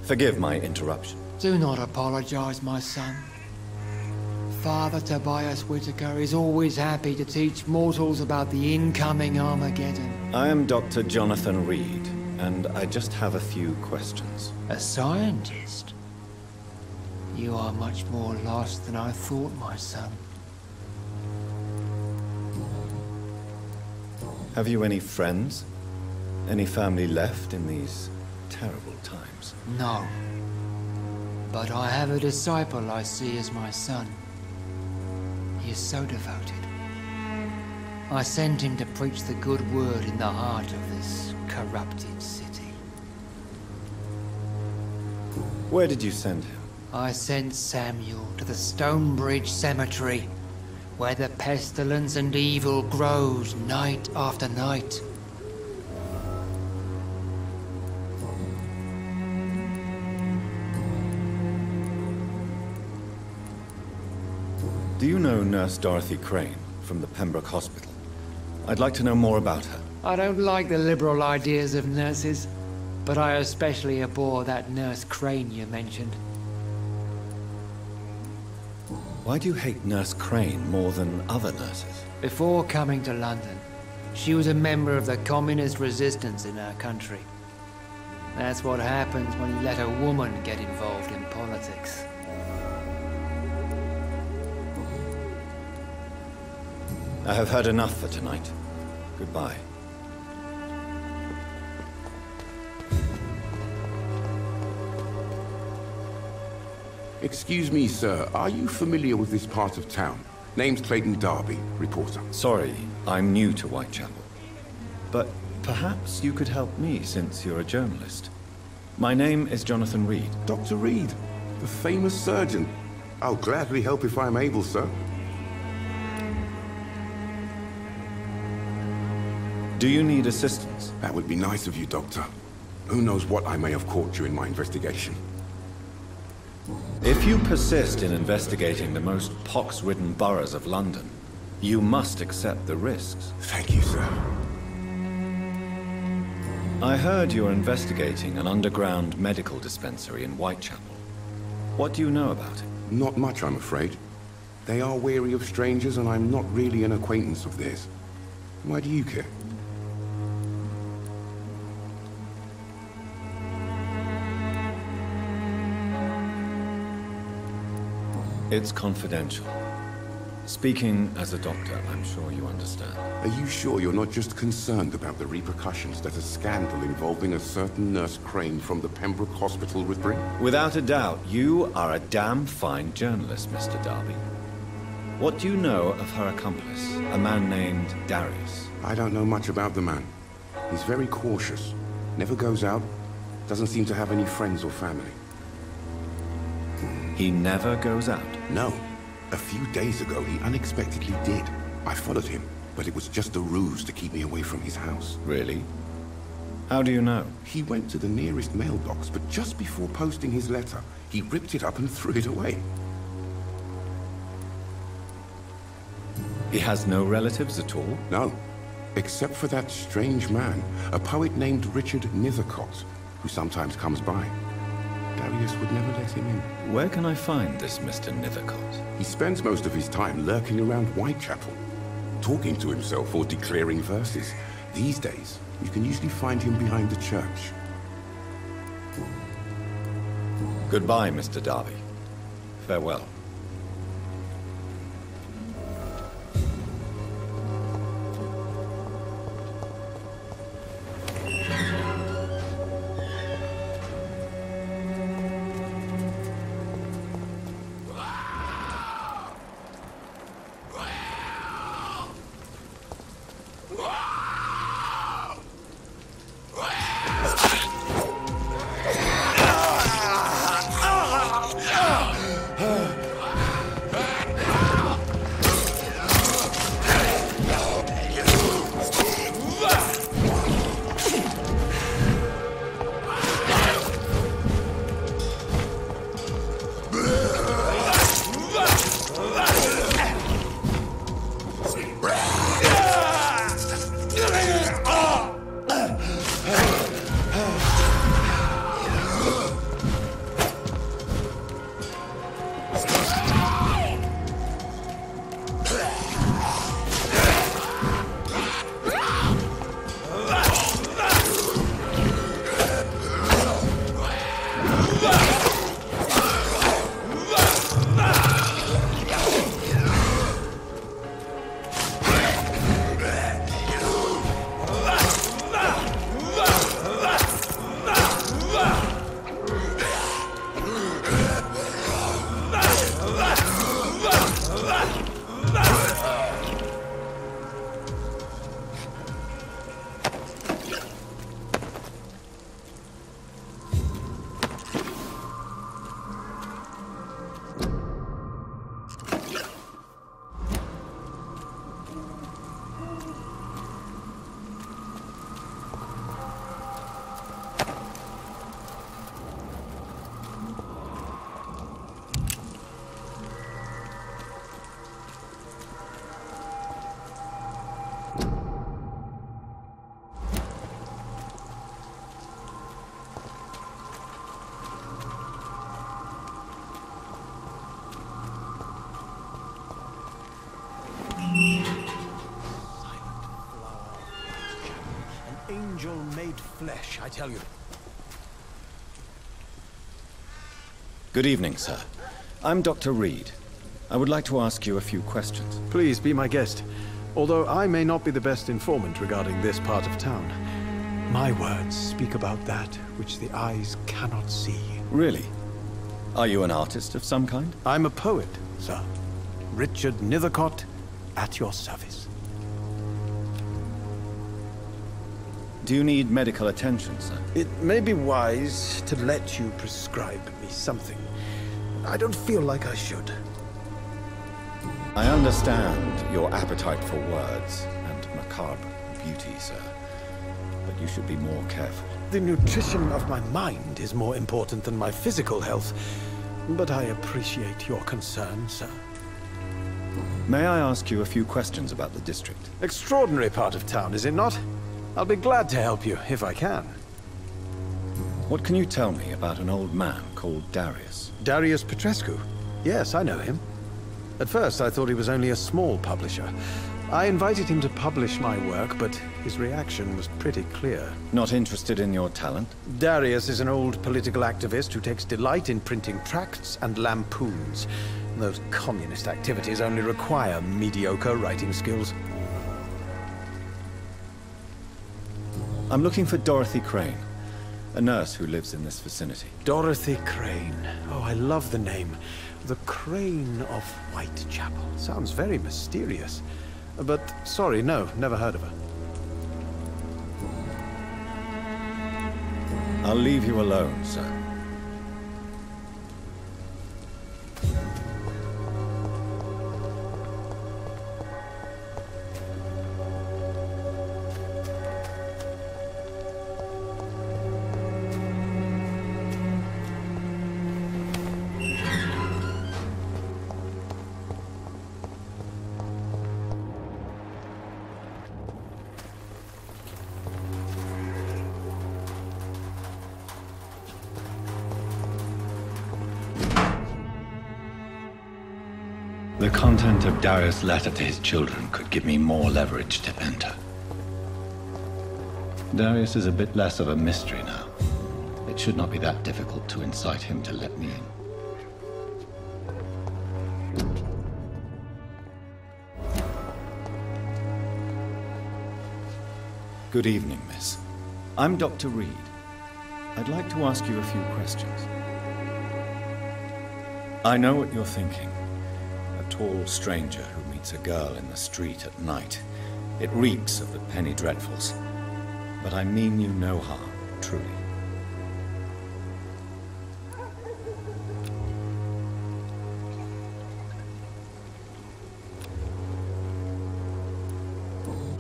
Forgive my interruption. Do not apologize, my son. Father Tobias Whitaker is always happy to teach mortals about the incoming Armageddon. I am Dr. Jonathan Reed, and I just have a few questions. A scientist? You are much more lost than I thought, my son. Have you any friends? Any family left in these terrible times? No. But I have a disciple I see as my son. He is so devoted. I sent him to preach the good word in the heart of this corrupted city. Where did you send him? I sent Samuel to the Stonebridge Cemetery, where the pestilence and evil grows night after night. Do you know Nurse Dorothy Crane from the Pembroke Hospital? I'd like to know more about her. I don't like the liberal ideas of nurses, but I especially abhor that Nurse Crane you mentioned. Why do you hate Nurse Crane more than other nurses? Before coming to London, she was a member of the communist resistance in our country. That's what happens when you let a woman get involved in politics. I have heard enough for tonight. Goodbye. Excuse me, sir. Are you familiar with this part of town? Name's Clayton Darby, reporter. Sorry, I'm new to Whitechapel. But perhaps you could help me since you're a journalist. My name is Jonathan Reed. Dr. Reed, the famous surgeon. I'll gladly help if I'm able, sir. Do you need assistance? That would be nice of you, Doctor. Who knows what I may have caught you in my investigation. If you persist in investigating the most pox-ridden boroughs of London, you must accept the risks. Thank you, sir. I heard you're investigating an underground medical dispensary in Whitechapel. What do you know about it? Not much, I'm afraid. They are wary of strangers, and I'm not really an acquaintance of theirs. Why do you care? It's confidential. Speaking as a doctor, I'm sure you understand. Are you sure you're not just concerned about the repercussions that a scandal involving a certain Nurse Crane from the Pembroke Hospital would bring? Without a doubt, you are a damn fine journalist, Mr. Darby. What do you know of her accomplice, a man named Darius? I don't know much about the man. He's very cautious. Never goes out. Doesn't seem to have any friends or family. He never goes out? No. A few days ago, he unexpectedly did. I followed him, but it was just a ruse to keep me away from his house. Really? How do you know? He went to the nearest mailbox, but just before posting his letter, he ripped it up and threw it away. He has no relatives at all? No. Except for that strange man, a poet named Richard Nithercott, who sometimes comes by. Darius would never let him in. Where can I find this Mr. Nithercott? He spends most of his time lurking around Whitechapel, talking to himself or declaring verses. These days, you can usually find him behind the church. Goodbye, Mr. Darby. Farewell. Angel made flesh, I tell you. Good evening, sir. I'm Dr. Reed. I would like to ask you a few questions. Please be my guest. Although I may not be the best informant regarding this part of town, my words speak about that which the eyes cannot see. Really? Are you an artist of some kind? I'm a poet, sir. Richard Nithercott, at your service. Do you need medical attention, sir? It may be wise to let you prescribe me something. I don't feel like I should. I understand your appetite for words and macabre beauty, sir. But you should be more careful. The nutrition of my mind is more important than my physical health. But I appreciate your concern, sir. May I ask you a few questions about the district? Extraordinary part of town, is it not? I'll be glad to help you, if I can. What can you tell me about an old man called Darius? Darius Petrescu? Yes, I know him. At first, I thought he was only a small publisher. I invited him to publish my work, but his reaction was pretty clear. Not interested in your talent? Darius is an old political activist who takes delight in printing tracts and lampoons. Those communist activities only require mediocre writing skills. I'm looking for Dorothy Crane, a nurse who lives in this vicinity. Dorothy Crane. Oh, I love the name. The Crane of Whitechapel. Sounds very mysterious. But, sorry, no, never heard of her. I'll leave you alone, sir. The content of Darius' letter to his children could give me more leverage to enter. Darius is a bit less of a mystery now. It should not be that difficult to incite him to let me in. Good evening, miss. I'm Dr. Reed. I'd like to ask you a few questions. I know what you're thinking. Tall stranger who meets a girl in the street at night. It reeks of the penny dreadfuls. But I mean you no harm, truly.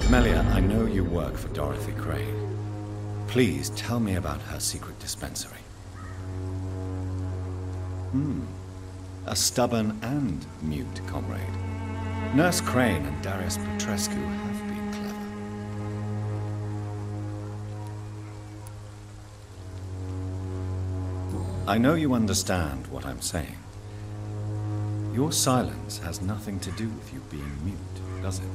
Melia, I know you work for Dorothy Crane. Please tell me about her secret dispensary. A stubborn and mute comrade. Nurse Crane and Darius Petrescu have been clever. I know you understand what I'm saying. Your silence has nothing to do with you being mute, does it?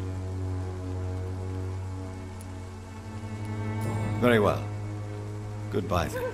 Very well. Goodbye then.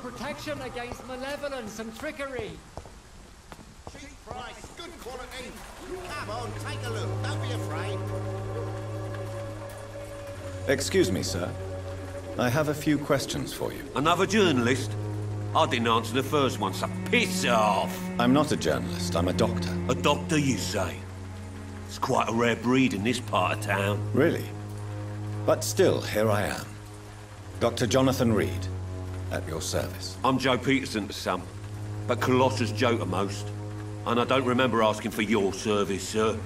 Protection against malevolence and trickery. Cheap price, good quality. Come on, take a look. Don't be afraid. Excuse me, sir. I have a few questions for you. Another journalist? I didn't answer the first one, so piss off. I'm not a journalist, I'm a doctor. A doctor, you say? It's quite a rare breed in this part of town. Really? But still, here I am. Dr. Jonathan Reed. At your service. I'm Joe Peterson to some, but Colossus Joe to most. And I don't remember asking for your service, sir.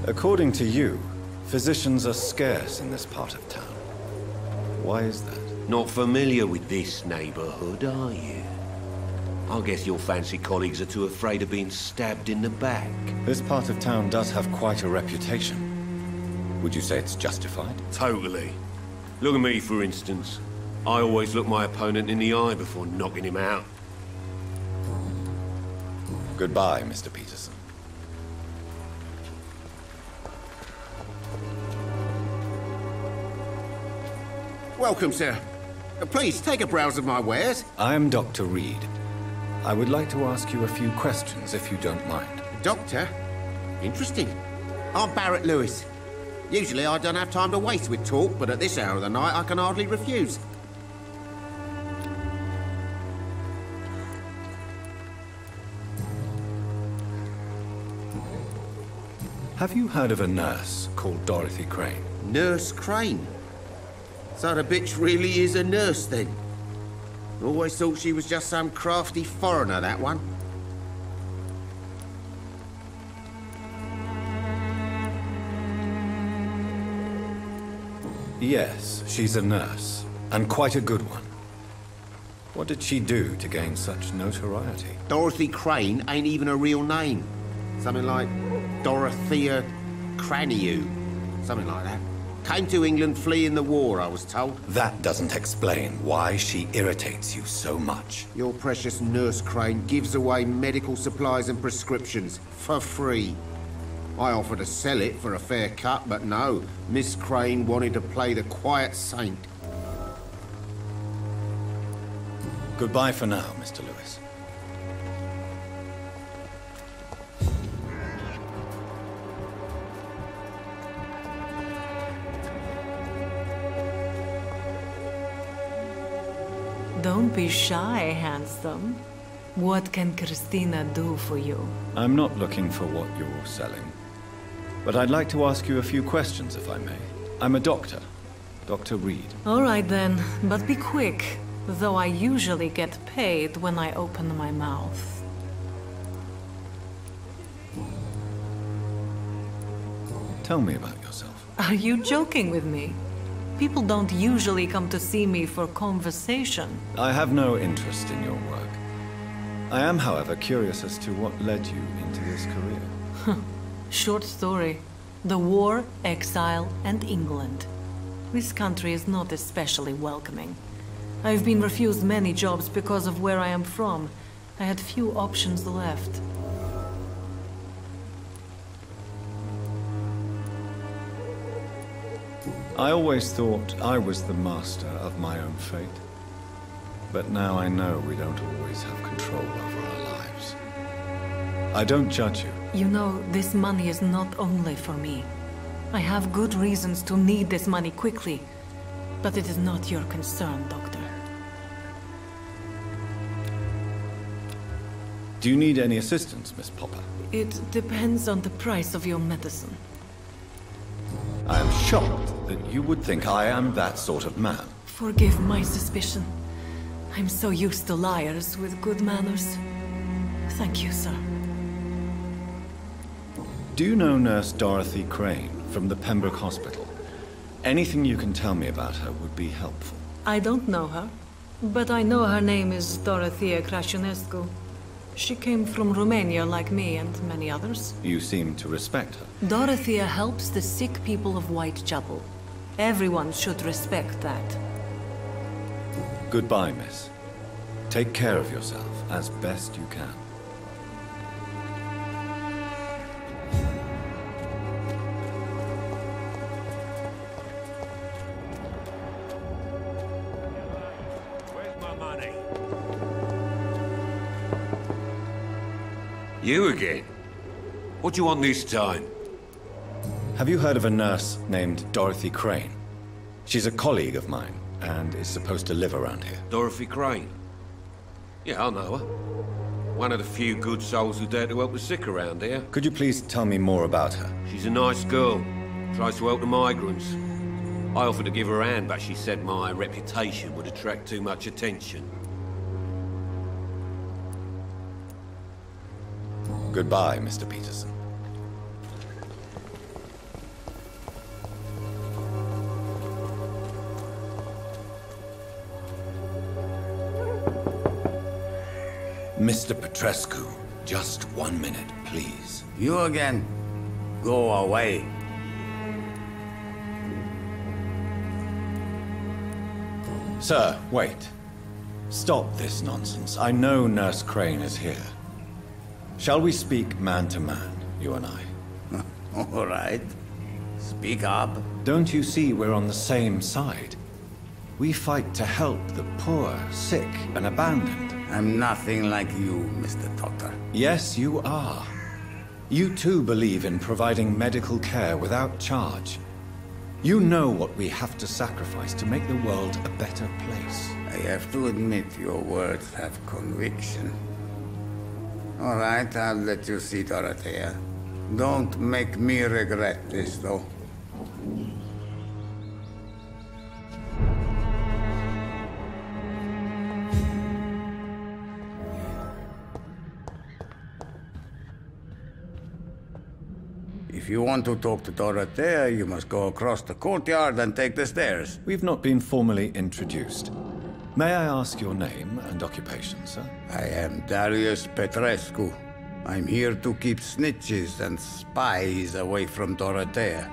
According to you, physicians are scarce in this part of town. Why is that? Not familiar with this neighborhood, are you? I guess your fancy colleagues are too afraid of being stabbed in the back. This part of town does have quite a reputation. Would you say it's justified? Totally. Look at me, for instance. I always look my opponent in the eye before knocking him out. Goodbye, Mr. Peterson. Welcome, sir. Please, take a browse of my wares. I am Dr. Reed. I would like to ask you a few questions, if you don't mind. Doctor? Interesting. I'm Barrett Lewis. Usually I don't have time to waste with talk, but at this hour of the night I can hardly refuse. Have you heard of a nurse called Dorothy Crane? Nurse Crane? So the bitch really is a nurse, then? Always thought she was just some crafty foreigner, that one. Yes, she's a nurse, and quite a good one. What did she do to gain such notoriety? Dorothy Crane ain't even a real name. Something like Dorothea Craniu. Something like that. Came to England fleeing the war, I was told. That doesn't explain why she irritates you so much. Your precious Nurse Crane gives away medical supplies and prescriptions for free. I offered to sell it for a fair cut, but no. Miss Crane wanted to play the quiet saint. Goodbye for now, Mr. Lewis. Don't be shy, handsome. What can Christina do for you? I'm not looking for what you're selling. But I'd like to ask you a few questions, if I may. I'm a doctor. Dr. Reed. All right then, but be quick. Though I usually get paid when I open my mouth. Tell me about yourself. Are you joking with me? People don't usually come to see me for conversation. I have no interest in your work. I am, however, curious as to what led you into this career. Short story. The war, exile, and England. This country is not especially welcoming. I've been refused many jobs because of where I am from. I had few options left. I always thought I was the master of my own fate. But now I know we don't always have control over our lives. I don't judge you. You know, this money is not only for me. I have good reasons to need this money quickly. But it is not your concern, Doctor. Do you need any assistance, Miss Popper? It depends on the price of your medicine. I am shocked that you would think I am that sort of man. Forgive my suspicion. I'm so used to liars with good manners. Thank you, sir. Do you know Nurse Dorothy Crane from the Pembroke Hospital? Anything you can tell me about her would be helpful. I don't know her, but I know her name is Dorothea Crăciunescu. She came from Romania like me and many others. You seem to respect her. Dorothea helps the sick people of Whitechapel. Everyone should respect that. Goodbye, miss. Take care of yourself as best you can. Where's my money? You again? What do you want this time? Have you heard of a nurse named Dorothy Crane? She's a colleague of mine, and is supposed to live around here. Dorothy Crane? Yeah, I know her. One of the few good souls who dare to help the sick around here. Could you please tell me more about her? She's a nice girl. Tries to help the migrants. I offered to give her a hand, but she said my reputation would attract too much attention. Goodbye, Mr. Peterson. Mr. Petrescu, just 1 minute, please. You again? Go away. Sir, wait. Stop this nonsense. I know Nurse Crane is here. Shall we speak man to man, you and I? All right. Speak up. Don't you see we're on the same side? We fight to help the poor, sick, and abandoned. I'm nothing like you, Mr. Doctor. Yes, you are. You too believe in providing medical care without charge. You know what we have to sacrifice to make the world a better place. I have to admit your words have conviction. All right, I'll let you see Dorothea. Don't make me regret this, though. If you want to talk to Dorothea, you must go across the courtyard and take the stairs. We've not been formally introduced. May I ask your name and occupation, sir? I am Darius Petrescu. I'm here to keep snitches and spies away from Dorothea.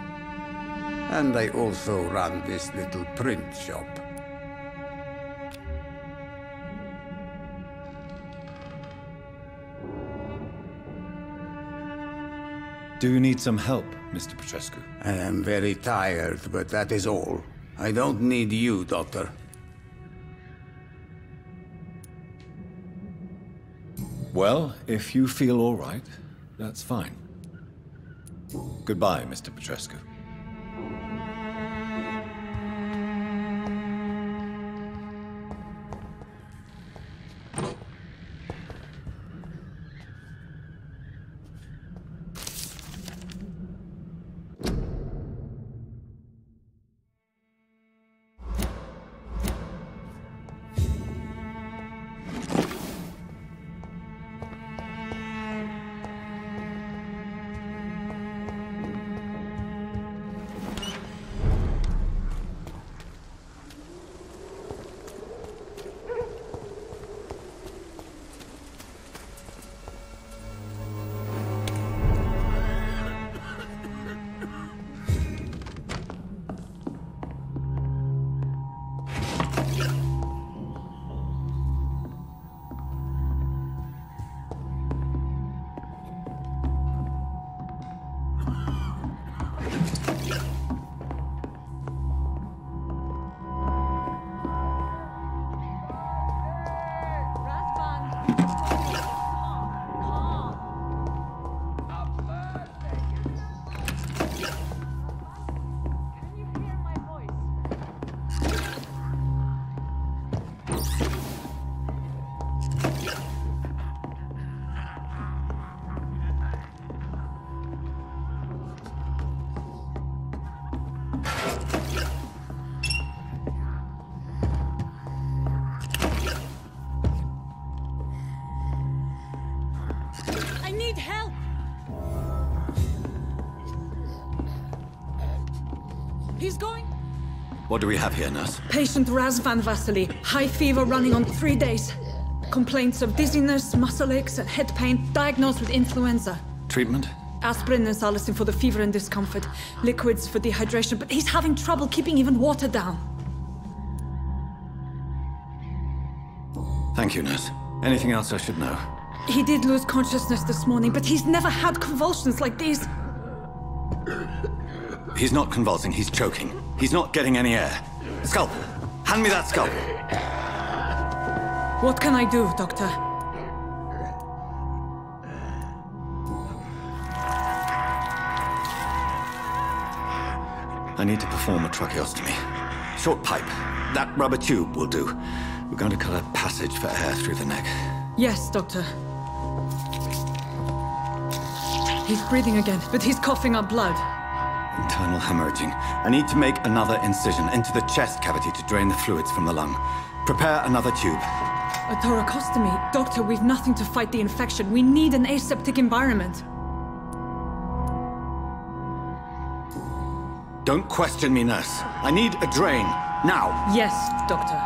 And I also run this little print shop. Do you need some help, Mr. Petrescu? I am very tired, but that is all. I don't need you, Doctor. Well, if you feel all right, that's fine. Goodbye, Mr. Petrescu. What do we have here, nurse? Patient Razvan Vasily. High fever running on 3 days. Complaints of dizziness, muscle aches, and head pain. Diagnosed with influenza. Treatment? Aspirin and salicin for the fever and discomfort. Liquids for dehydration, but he's having trouble keeping even water down. Thank you, nurse. Anything else I should know? He did lose consciousness this morning, but he's never had convulsions like these. He's not convulsing, he's choking. He's not getting any air. Scalpel! Hand me that scalpel! What can I do, Doctor? I need to perform a tracheostomy. Short pipe. That rubber tube will do. We're going to cut a passage for air through the neck. Yes, Doctor. He's breathing again, but he's coughing up blood. Internal hemorrhaging. I need to make another incision into the chest cavity to drain the fluids from the lung. Prepare another tube. A thoracostomy? Doctor, we've nothing to fight the infection. We need an aseptic environment. Don't question me, nurse. I need a drain. Now. Yes, Doctor.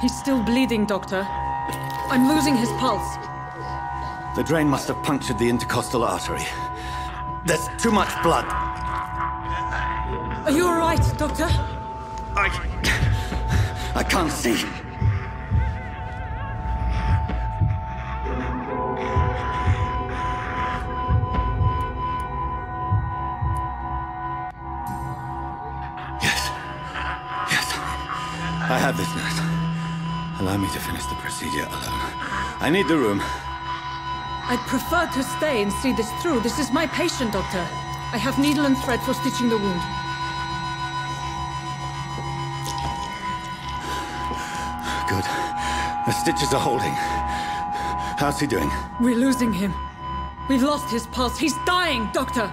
He's still bleeding, Doctor. I'm losing his pulse. The drain must have punctured the intercostal artery. There's too much blood. Are you all right, Doctor? I can't see. I have this, nurse. Allow me to finish the procedure alone. I need the room. I'd prefer to stay and see this through. This is my patient, Doctor. I have needle and thread for stitching the wound. Good. The stitches are holding. How's he doing? We're losing him. We've lost his pulse. He's dying, Doctor!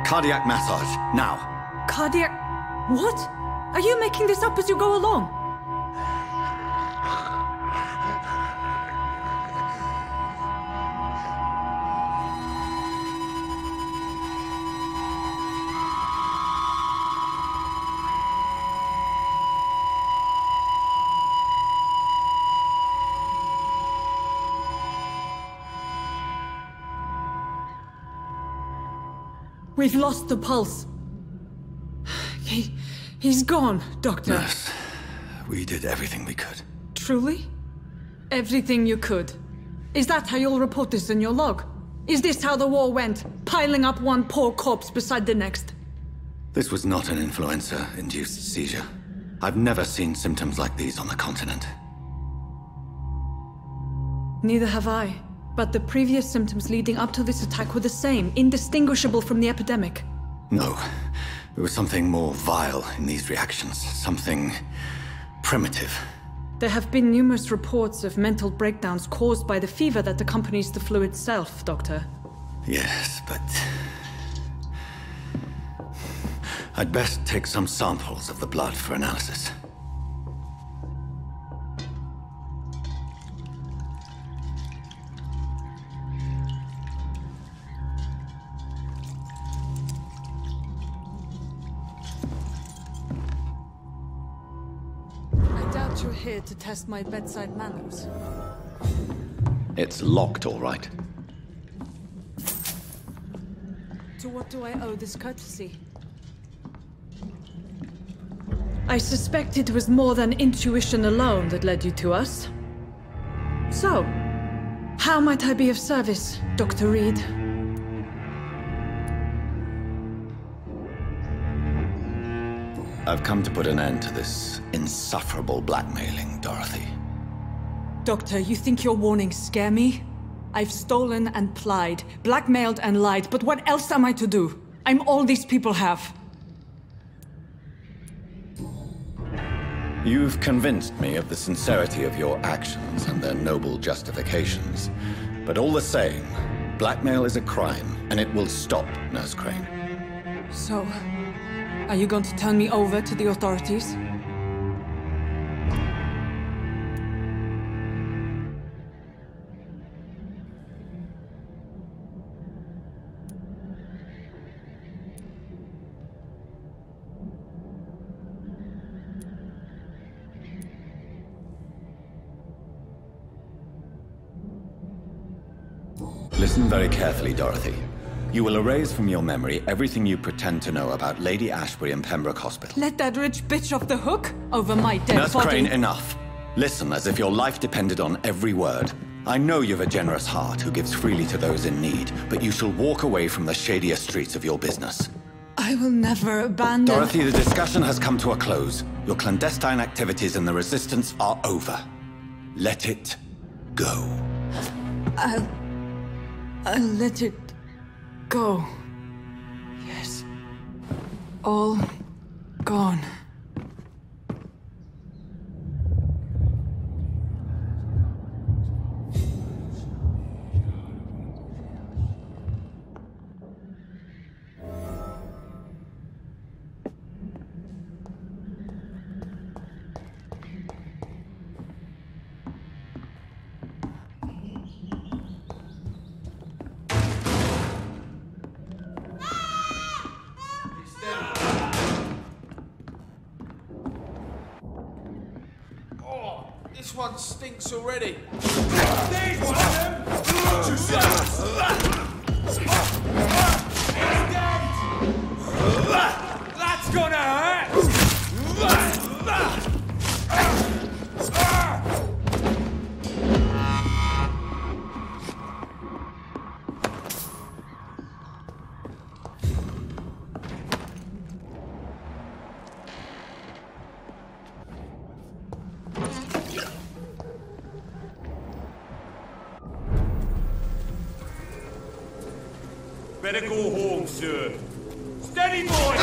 Cardiac massage, now. Cardiac... What? Are you making this up as you go along? We've lost the pulse. He's gone, Doctor. Nurse, we did everything we could. Truly? Everything you could? Is that how you'll report this in your log? Is this how the war went? Piling up one poor corpse beside the next? This was not an influenza-induced seizure. I've never seen symptoms like these on the continent. Neither have I. But the previous symptoms leading up to this attack were the same, indistinguishable from the epidemic. No. There was something more vile in these reactions. Something primitive. There have been numerous reports of mental breakdowns caused by the fever that accompanies the flu itself, Doctor. Yes, but... I'd best take some samples of the blood for analysis. You're here to test my bedside manners. It's locked, all right. To what do I owe this courtesy? I suspect it was more than intuition alone that led you to us. So, how might I be of service, Dr. Reed? I've come to put an end to this insufferable blackmailing, Dorothy. Doctor, you think your warnings scare me? I've stolen and plied, blackmailed and lied, but what else am I to do? I'm all these people have. You've convinced me of the sincerity of your actions and their noble justifications. But all the same, blackmail is a crime, and it will stop, Nurse Crane. So... are you going to turn me over to the authorities? Listen very carefully, Dorothy. You will erase from your memory everything you pretend to know about Lady Ashbury and Pembroke Hospital. Let that rich bitch off the hook over my dead Nurse body. Crane, enough. Listen as if your life depended on every word. I know you've a generous heart who gives freely to those in need, but you shall walk away from the shadier streets of your business. I will never abandon... Dorothy, the discussion has come to a close. Your clandestine activities in the Resistance are over. Let it go. I'll let it go. Yes. All gone. This one stinks already. That's gonna hurt! Better go home, sir. Steady, boy!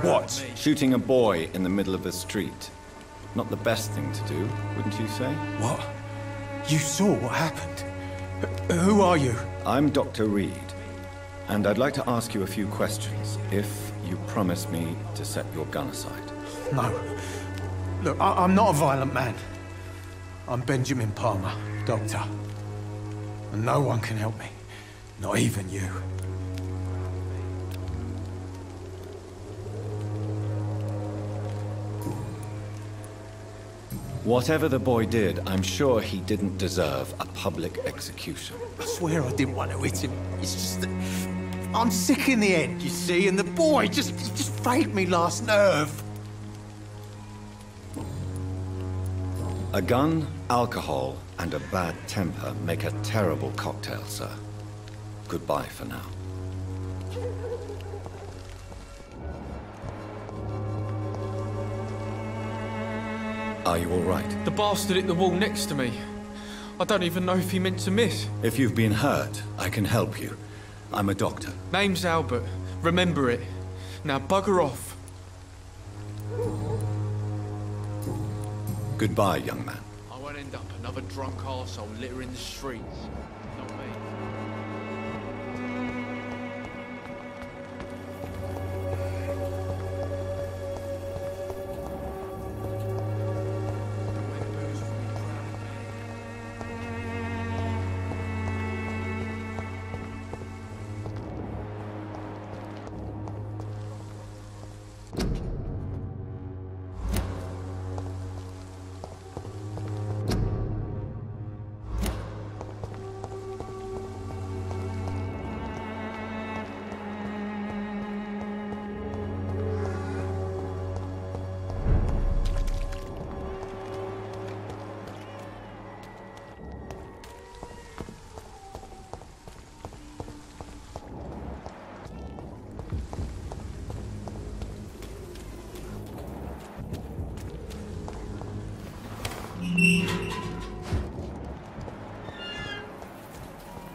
What? Shooting a boy in the middle of the street. Not the best thing to do, wouldn't you say? What? You saw what happened? Who are you? I'm Dr. Reed, and I'd like to ask you a few questions, if you promise me to set your gun aside. No. Look, I'm not a violent man. I'm Benjamin Palmer, doctor. And no one can help me. Not even you. Whatever the boy did, I'm sure he didn't deserve a public execution. I swear I didn't want to hit him. It's just that I'm sick in the head, you see, and the boy just frayed me last nerve. A gun, alcohol, and a bad temper make a terrible cocktail, sir. Goodbye for now. Are you all right? The bastard hit the wall next to me. I don't even know if he meant to miss. If you've been hurt, I can help you. I'm a doctor. Name's Albert. Remember it. Now bugger off. Goodbye, young man. I won't end up another drunk arsehole littering the streets. Not me.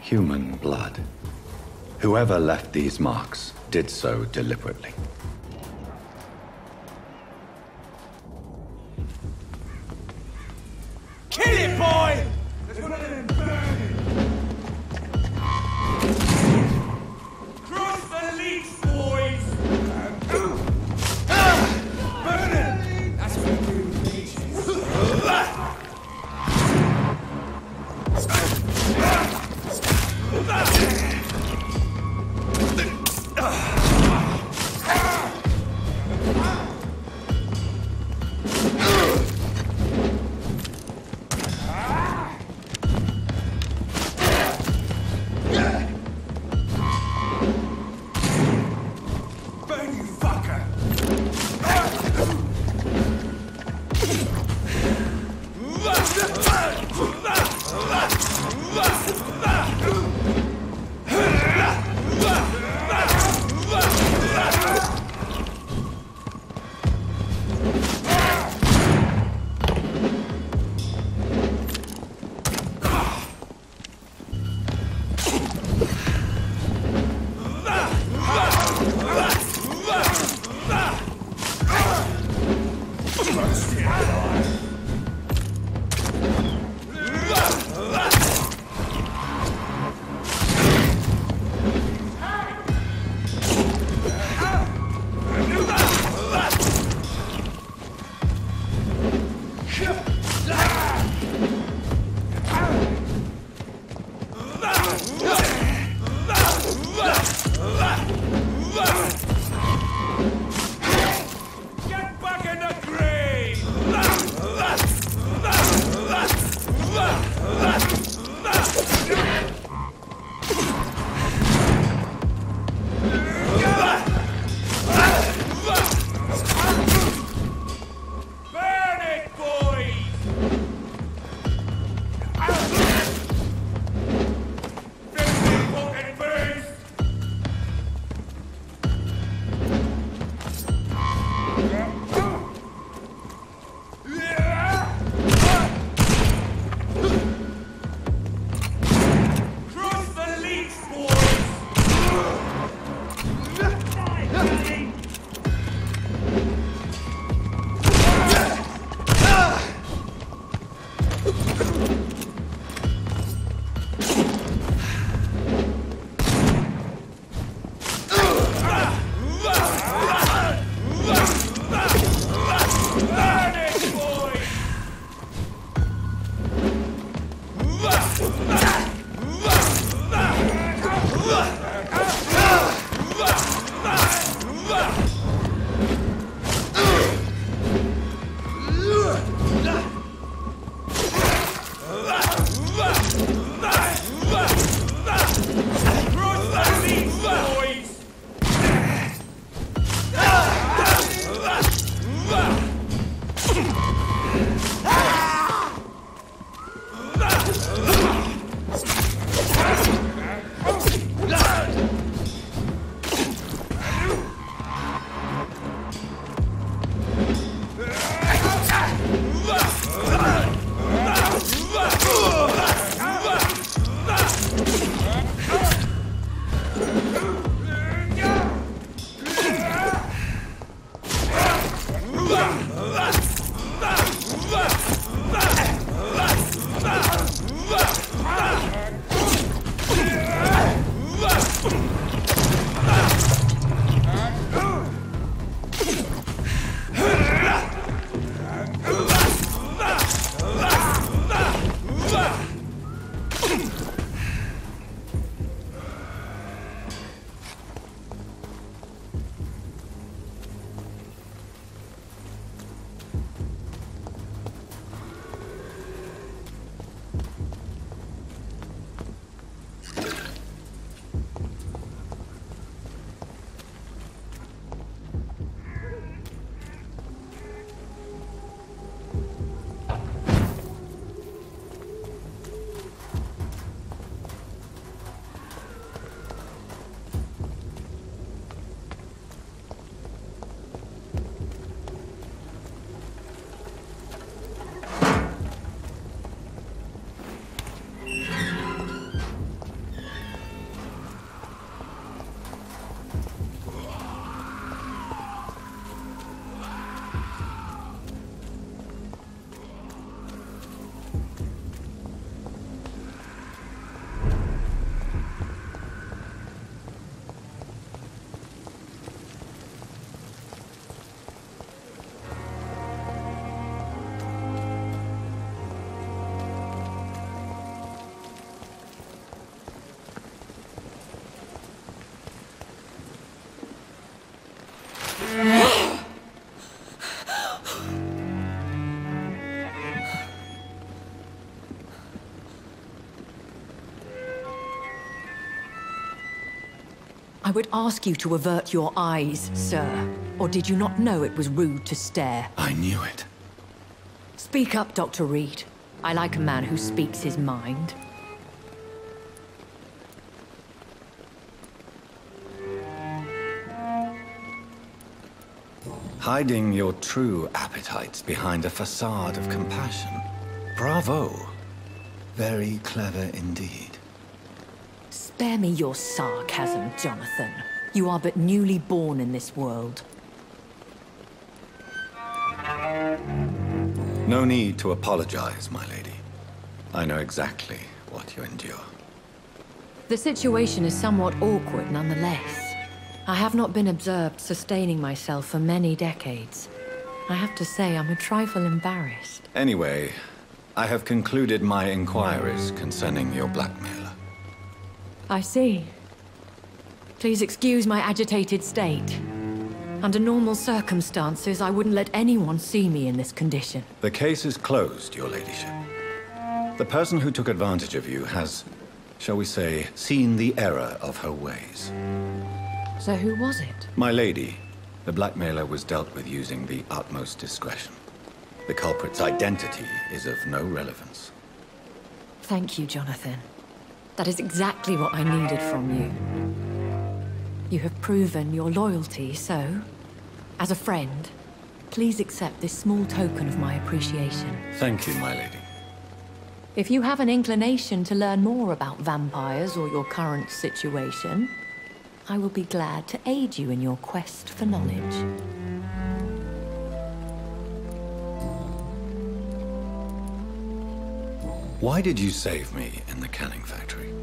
Human blood. Whoever left these marks did so deliberately. Kill it, boy! Cross the leash, boys! Burn it! That's what we do with leeches. I would ask you to avert your eyes, sir. Or did you not know it was rude to stare? I knew it. Speak up, Dr. Reed. I like a man who speaks his mind. Hiding your true appetites behind a facade of compassion. Bravo. Very clever indeed. Spare me your sarcasm, Jonathan. You are but newly born in this world. No need to apologize, my lady. I know exactly what you endure. The situation is somewhat awkward nonetheless. I have not been observed sustaining myself for many decades. I have to say I'm a trifle embarrassed. Anyway, I have concluded my inquiries concerning your blackmailer. I see. Please excuse my agitated state. Under normal circumstances, I wouldn't let anyone see me in this condition. The case is closed, your ladyship. The person who took advantage of you has, shall we say, seen the error of her ways. So who was it? My lady, the blackmailer was dealt with using the utmost discretion. The culprit's identity is of no relevance. Thank you, Jonathan. That is exactly what I needed from you. You have proven your loyalty, so, as a friend, please accept this small token of my appreciation. Thank you, my lady. If you have an inclination to learn more about vampires or your current situation, I will be glad to aid you in your quest for knowledge. Why did you save me in the canning factory?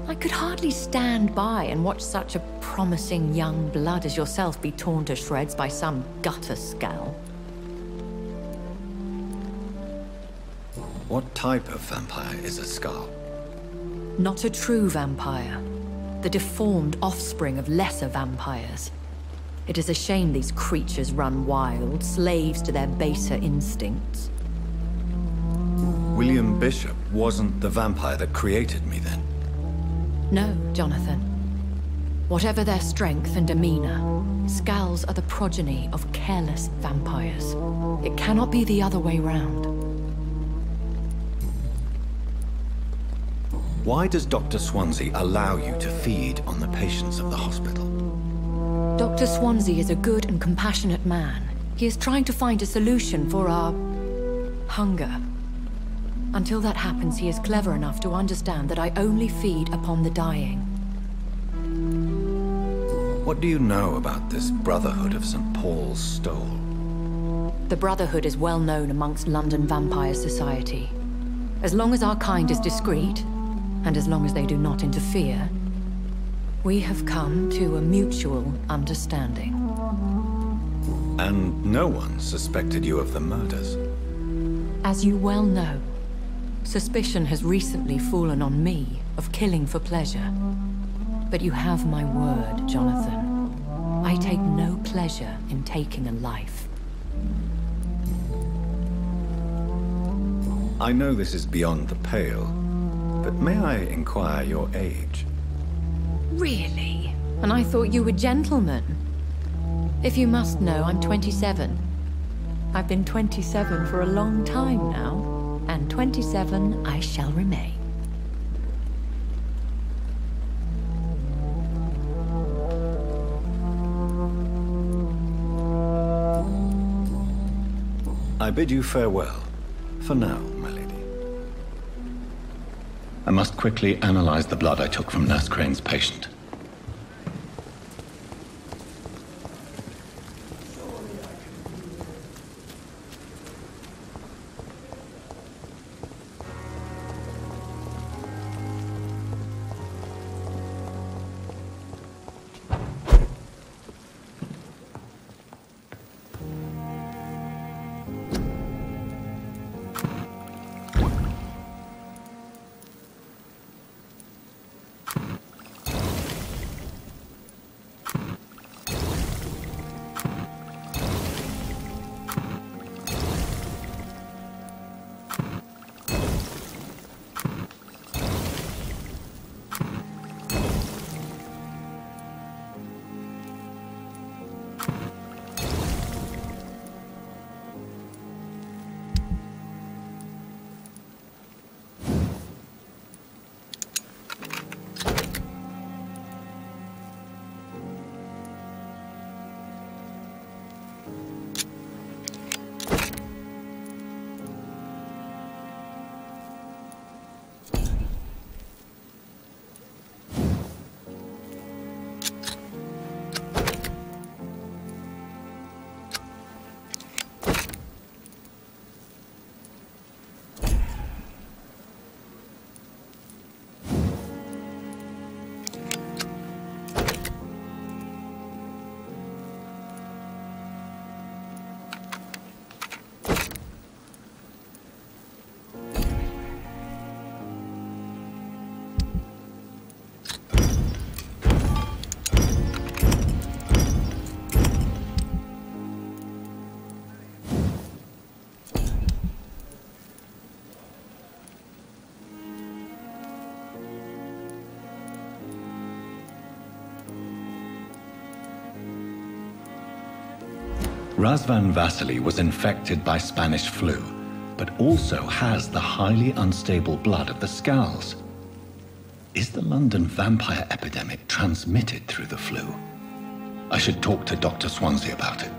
I could hardly stand by and watch such a promising young blood as yourself be torn to shreds by some gutter scowl. What type of vampire is a Scar? Not a true vampire. The deformed offspring of lesser vampires. It is a shame these creatures run wild, slaves to their baser instincts. William Bishop wasn't the vampire that created me then? No, Jonathan. Whatever their strength and demeanor, Scowls are the progeny of careless vampires. It cannot be the other way round. Why does Dr. Swansea allow you to feed on the patients of the hospital? Dr. Swansea is a good and compassionate man. He is trying to find a solution for our hunger. Until that happens, he is clever enough to understand that I only feed upon the dying. What do you know about this Brotherhood of St. Paul's Stole? The Brotherhood is well known amongst London Vampire Society. As long as our kind is discreet, and as long as they do not interfere, we have come to a mutual understanding. And no one suspected you of the murders? As you well know, suspicion has recently fallen on me of killing for pleasure. But you have my word, Jonathan. I take no pleasure in taking a life. I know this is beyond the pale, but may I inquire your age? Really? And I thought you were gentlemen. If you must know, I'm 27. I've been 27 for a long time now. And 27 I shall remain. I bid you farewell, for now, my lady. I must quickly analyze the blood I took from Nurse Crane's patient. Razvan Vasily was infected by Spanish flu, but also has the highly unstable blood of the Scowls. Is the London vampire epidemic transmitted through the flu? I should talk to Dr. Swansea about it.